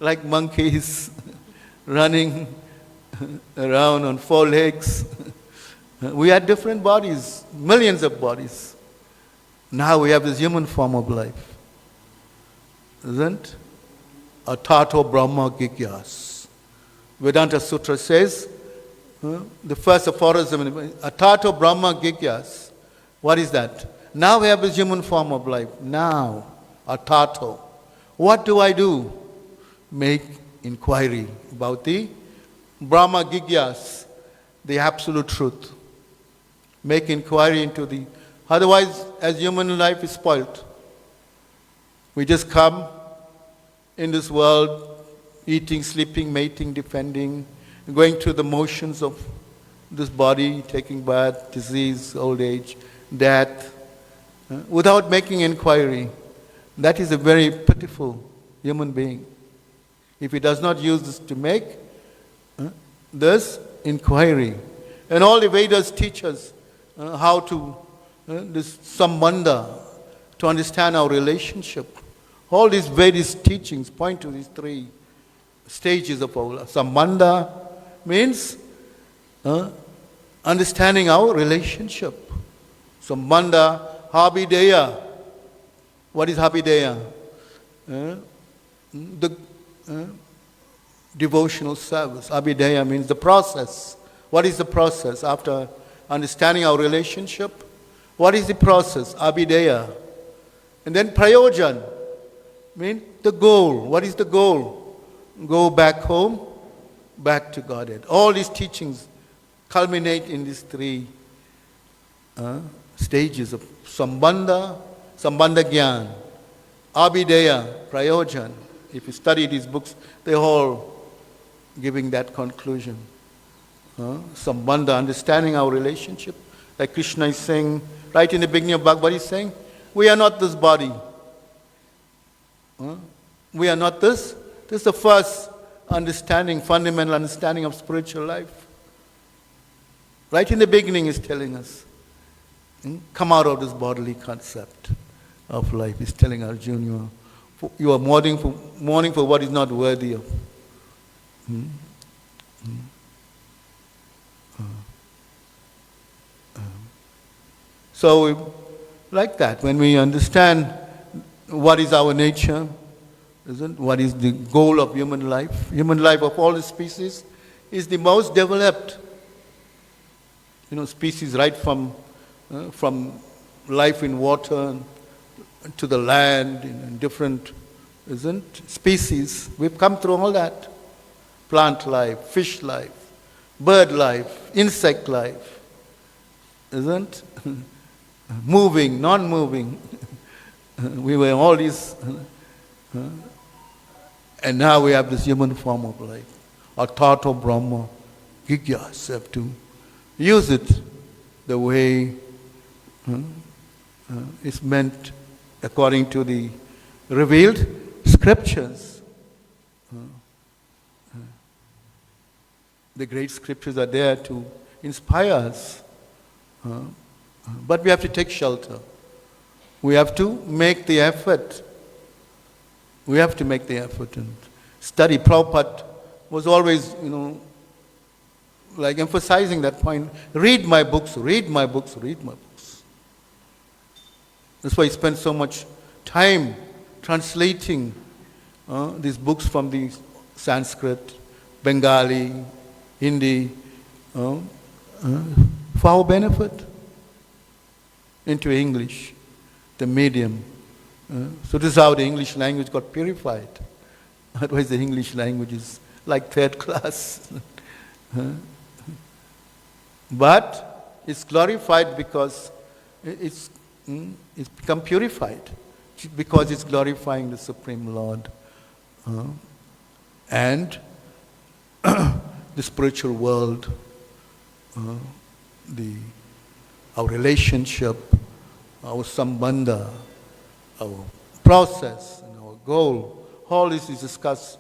like monkeys, running around on 4 legs. We had different bodies, millions of bodies. Now we have this human form of life. Isn't? Atato Brahma Gigyas. Vedanta Sutra says, the first aphorism, Atato Brahma Gigyas. What is that? Now we have this human form of life. Now, Atato. What do I do? Make inquiry about the Brahma Gigyas, the absolute truth. Make inquiry into the, otherwise as human life is spoilt. We just come in this world, eating, sleeping, mating, defending, going through the motions of this body, taking birth, disease, old age, death, without making inquiry. That is a very pitiful human being. If he does not use this to make this inquiry. And all the Vedas teach us how to, this sambandha, to understand our relationship. All these Vedic teachings point to these three stages of our life. Sambandha means understanding our relationship. Sambandha, Habideya. What is Habideya? The devotional service. Abhideya means the process. What is the process? After understanding our relationship, what is the process? Abhideya. And then prayojan means the goal. What is the goal? Go back home, back to Godhead. All these teachings culminate in these three stages of sambandha, sambandha gyan, abhideya, prayojan. If you study these books, they're all giving that conclusion. Sambandha, understanding our relationship. Like Krishna is saying, right in the beginning of Bhagavad, he's saying, we are not this body. We are not this. This is the first understanding, fundamental understanding of spiritual life. Right in the beginning, he's telling us, come out of this bodily concept of life. He's telling Arjuna, you are mourning for what is not worthy of. So, like that, when we understand what is our nature, what is the goal of human life of all the species is the most developed. Species right from life in water to the land, in different, species. We've come through all that. Plant life, fish life, bird life, insect life, moving, non-moving. We were all these, and now we have this human form of life. Our thought of Brahma, Gigyas, have to use it the way it's meant according to the revealed scriptures. The great scriptures are there to inspire us. But we have to take shelter. We have to make the effort. We have to make the effort and study. Prabhupada was always, like emphasizing that point. Read my books, read my books, read my books. That's why he spent so much time translating these books from the Sanskrit, Bengali, Hindi, for our benefit, into English, the medium. So this is how the English language got purified. Otherwise the English language is like third class. But it's glorified because it's become purified, because it's glorifying the Supreme Lord and the spiritual world, our relationship, our sambandha, our process, and our goal. All this is discussed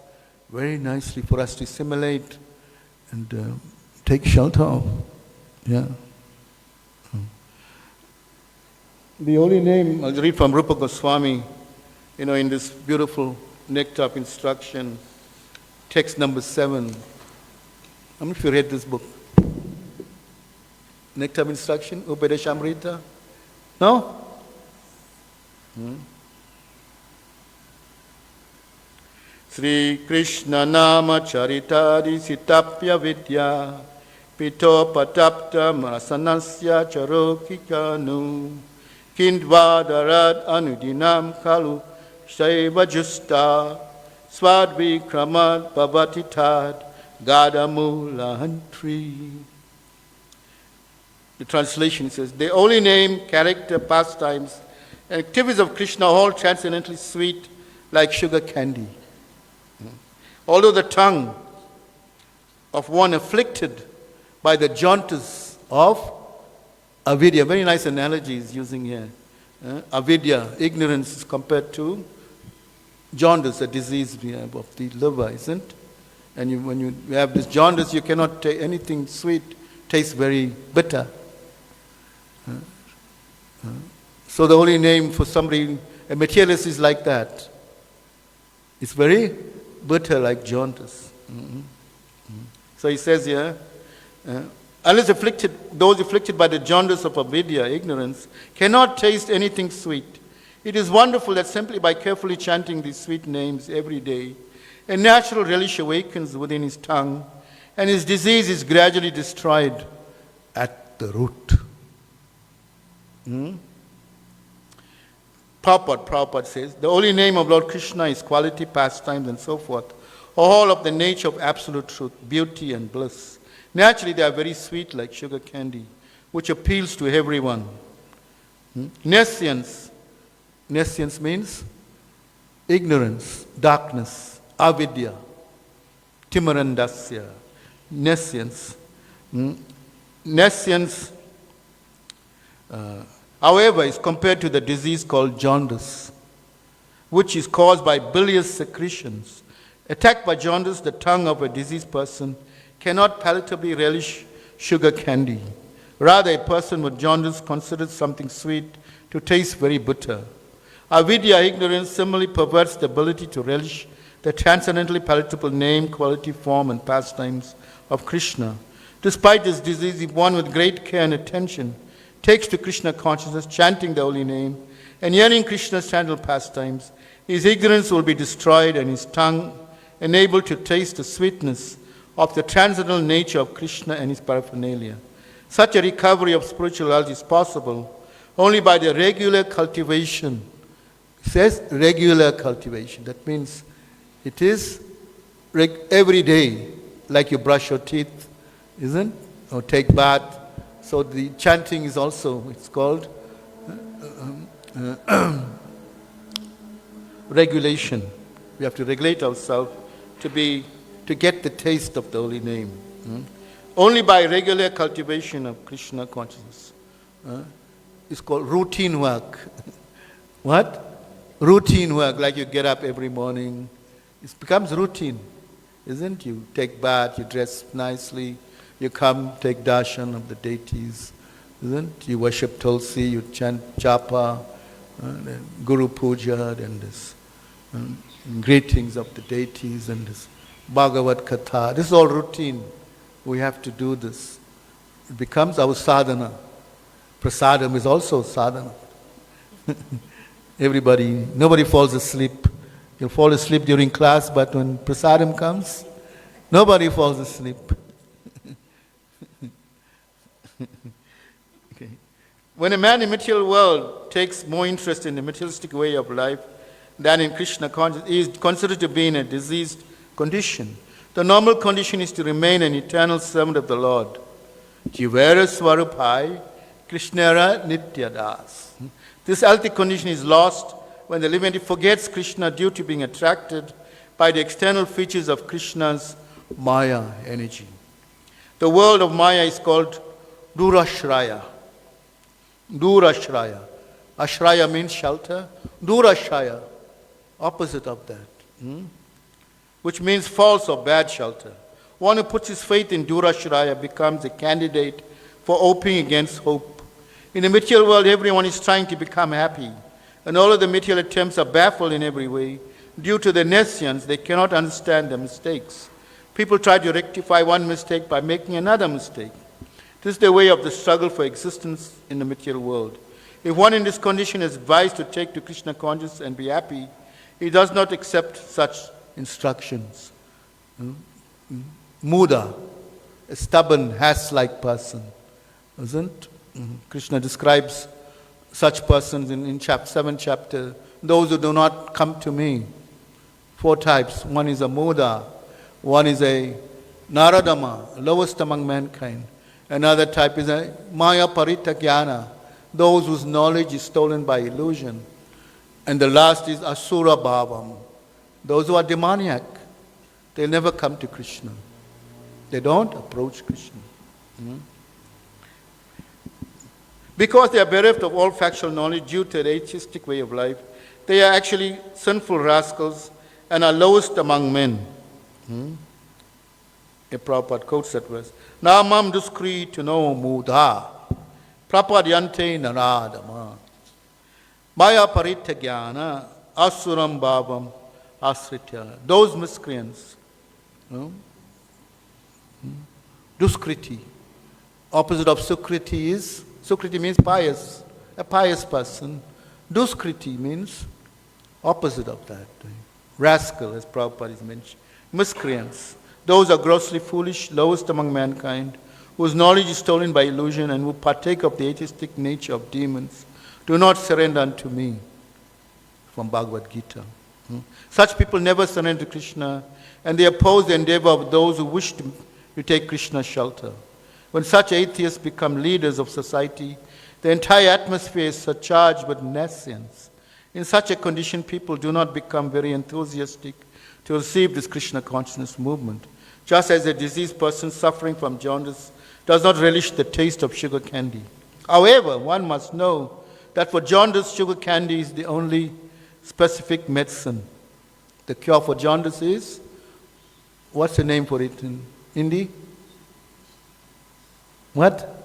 very nicely for us to assimilate and take shelter of. Yeah. The only name, I'll read from Rupa Goswami, in this beautiful Nectar of Instruction, text number 7. How many of you read this book? Nectar of Instruction, Upadeshamrita? No? Sri Krishna Nama Charitadi Sitapya Vidya Pito Patapta Marasanasya Charokikanu Kindvadarat Anudinam Kalu Shaiva Justa Swadvikramat Bhavatitad Gadamulantri. The translation says, they only name, character, pastimes, Activities of Krishna are all transcendently sweet like sugar candy. Although the tongue of one afflicted by the jaundice of avidya, very nice analogy is using here. Avidya, ignorance is compared to jaundice, a disease we have of the liver, isn't? And when you have this jaundice, you cannot take anything sweet, tastes very bitter. So the holy name for somebody, a materialist, is like that. It's very bitter, like jaundice. So he says here, unless those afflicted by the jaundice of avidya, ignorance, cannot taste anything sweet. It is wonderful that simply by carefully chanting these sweet names every day, a natural relish awakens within his tongue, and his disease is gradually destroyed at the root. Prabhupada says, the holy name of Lord Krishna is quality, pastimes, and so forth, all of the nature of absolute truth, beauty, and bliss. Naturally, they are very sweet like sugar candy, which appeals to everyone. Nescience means ignorance, darkness, avidya, timarandasya, nescience. Nescience, however, is compared to the disease called jaundice, which is caused by bilious secretions. Attacked by jaundice, the tongue of a diseased person cannot palatably relish sugar candy. Rather, a person with jaundice considers something sweet to taste very bitter. Avidya, ignorance, similarly perverts the ability to relish the transcendently palatable name, quality, form, and pastimes of Krishna. Despite this disease, if one with great care and attention takes to Krishna consciousness, chanting the holy name, and yearning Krishna's channel pastimes, his ignorance will be destroyed and his tongue enabled to taste the sweetness of the transcendental nature of Krishna and his paraphernalia. Such a recovery of spiritual health is possible only by the regular cultivation. It says regular cultivation. That means it is every day, like you brush your teeth, isn't? Or take bath. So the chanting is also, it's called regulation. We have to regulate ourselves to get the taste of the holy name. Only by regular cultivation of Krishna consciousness. It's called routine work. What? Routine work, like you get up every morning. It becomes routine, isn't it? You take bath, you dress nicely, you come, take darshan of the deities, isn't it? You worship Tulsi, you chant japa, Guru Puja, and this greetings of the deities, and this Bhagavad Katha. This is all routine. We have to do this. It becomes our sadhana. Prasadam is also sadhana. Nobody falls asleep. You'll fall asleep during class, but when prasadam comes, nobody falls asleep. Okay. When a man in the material world takes more interest in the materialistic way of life than in Krishna consciousness, he is considered to be in a diseased condition. The normal condition is to remain an eternal servant of the Lord. Jivera Swarupai, Krishnara Nityadas. This healthy condition is lost when the living entity forgets Krishna due to being attracted by the external features of Krishna's Maya energy. The world of Maya is called Durashraya. Durashraya. Ashraya means shelter. Durashraya, opposite of that, which means false or bad shelter. One who puts his faith in Durashraya becomes a candidate for hoping against hope. In the material world, everyone is trying to become happy, and all of the material attempts are baffled in every way. Due to the nescience, they cannot understand their mistakes. People try to rectify one mistake by making another mistake. This is the way of the struggle for existence in the material world. If one in this condition is advised to take to Krishna consciousness and be happy, he does not accept such instructions. Muda, a stubborn, ass-like person, isn't? Krishna describes such persons in chapter 7 chapter. Those who do not come to me. 4 types. One is a Muda. One is a Naradama, lowest among mankind. Another type is a Maya Parita Jnana, those whose knowledge is stolen by illusion. And the last is asura bhavam, those who are demoniac. They'll never come to Krishna. They don't approach Krishna. Because they are bereft of all factual knowledge due to the atheistic way of life, they are actually sinful rascals and are lowest among men. A Prabhupada quotes that verse. Namam duskri to know mudha, prapadyante naradama, maya paritagyana, asuram bhavam asritya. Those miscreants. Duskriti. Opposite of Sukriti is, Sukriti means pious, a pious person. Duskriti means opposite of that. Rascal, as Prabhupada is mentioned. Miscreants. Those are grossly foolish, lowest among mankind, whose knowledge is stolen by illusion and who partake of the atheistic nature of demons. Do not surrender unto me. From Bhagavad Gita. Such people never surrender to Krishna, and they oppose the endeavor of those who wish to take Krishna's shelter. When such atheists become leaders of society, the entire atmosphere is surcharged with nescience. In such a condition, people do not become very enthusiastic to receive this Krishna consciousness movement. Just as a diseased person suffering from jaundice does not relish the taste of sugar candy. However, one must know that for jaundice, sugar candy is the only specific medicine. The cure for jaundice is, what's the name for it in Hindi? What?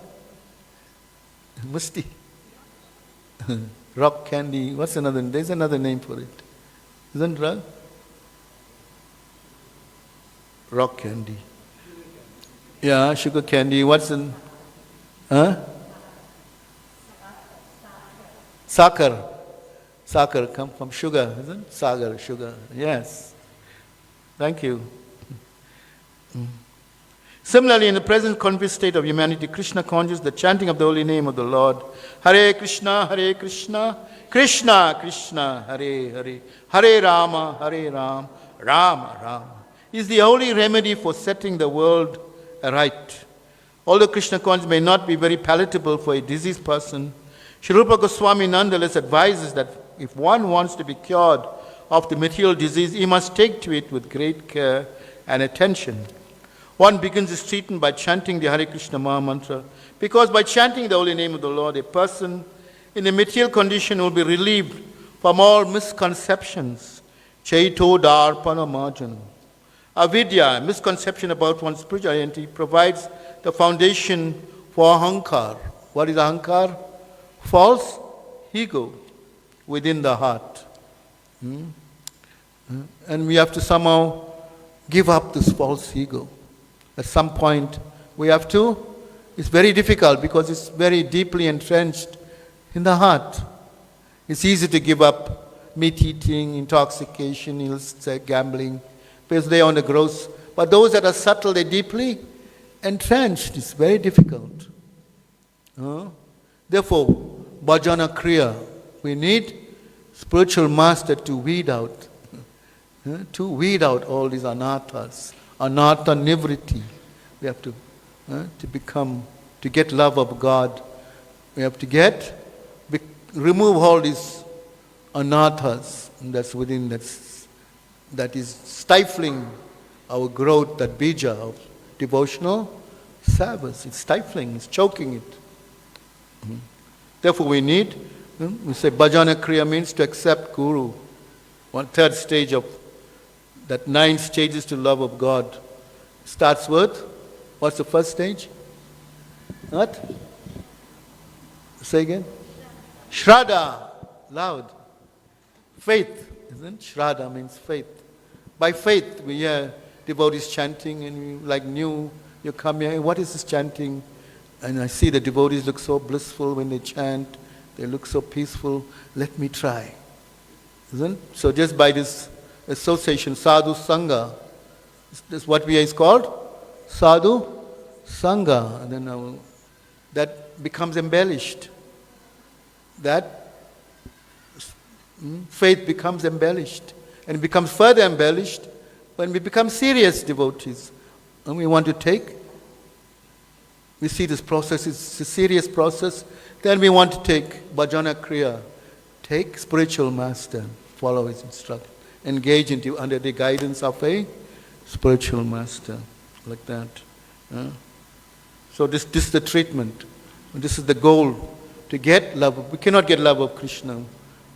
Musti. Rock candy. What's another? There's another name for it. Isn't it? Rock candy. Yeah, sugar candy. What's in? Sakar. Sakar comes from sugar, isn't it? Sagar, sugar. Yes. Thank you. Similarly, in the present confused state of humanity, Krishna conjures the chanting of the holy name of the Lord. Hare Krishna, Krishna Krishna, Hare Hare, Hare Rama, Rama Rama, is the only remedy for setting the world aright. Although Krishna consciousness may not be very palatable for a diseased person, Sri Rupa Goswami nonetheless advises that if one wants to be cured of the material disease, he must take to it with great care and attention. One begins his treatment by chanting the Hare Krishna Maha Mantra, because by chanting the holy name of the Lord, a person in a material condition will be relieved from all misconceptions. Chaito Darpana Marjan. Avidya, misconception about one's spiritual identity, provides the foundation for ahankar. What is ahankar? False ego within the heart. And we have to somehow give up this false ego. At some point, we have to. It's very difficult because it's very deeply entrenched in the heart. It's easy to give up meat eating, intoxication, illicit gambling, because they are on the gross. But those that are subtle, they're deeply entrenched. It's very difficult. Therefore, bhajana kriya, we need spiritual master to weed out all these anathas. Anatha nivriti. We have to get love of God. We have to remove all these anathas that's within, that is stifling our growth, that bija of devotional service. It's stifling, it's choking it. Therefore we say bhajana kriya means to accept Guru. One third stage of that 9 stages to love of God starts with, what's the first stage? What? Say again. Shraddha, loud. Faith, isn't it? Shraddha means faith. By faith, we hear devotees chanting, and you come here, what is this chanting? And I see the devotees look so blissful when they chant. They look so peaceful. Let me try. Isn't it? So just by this association, sadhu sangha, this is what is called sadhu sangha. And then that becomes embellished. That faith becomes embellished, and it becomes further embellished when we become serious devotees, and we want to take We see this process is a serious process. Then we want to take bhajana kriya, take spiritual master, follow his instruction, engage into under the guidance of a spiritual master, like that. So this is the treatment. This is the goal, to get love. We cannot get love of Krishna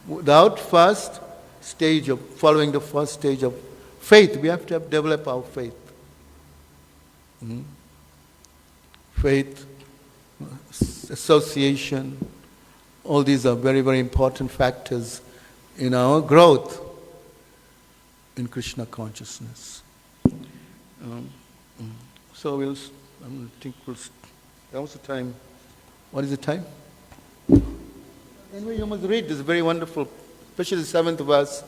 without first stage of following the first stage of faith. We have to develop our faith. Faith, association, all these are very, very important factors in our growth in Krishna consciousness. So that was the time. What is the time? Anyway, you must read this very wonderful, especially the 7th verse,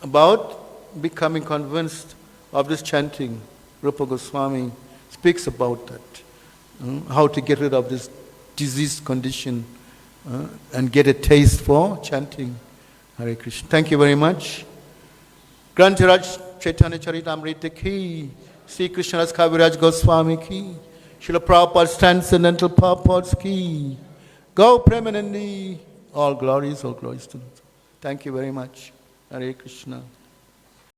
about becoming convinced of this chanting. Rupa Goswami speaks about that. How to get rid of this diseased condition and get a taste for chanting Hare Krishna. Thank you very much. Grantharaj Chaitanya Charitamrta ki, Sri Krishnadas Kaviraj Goswami ki, Srila Prabhupada's transcendental purports ki, Go Premanandi, all glories to them. Thank you very much. Hare Krishna.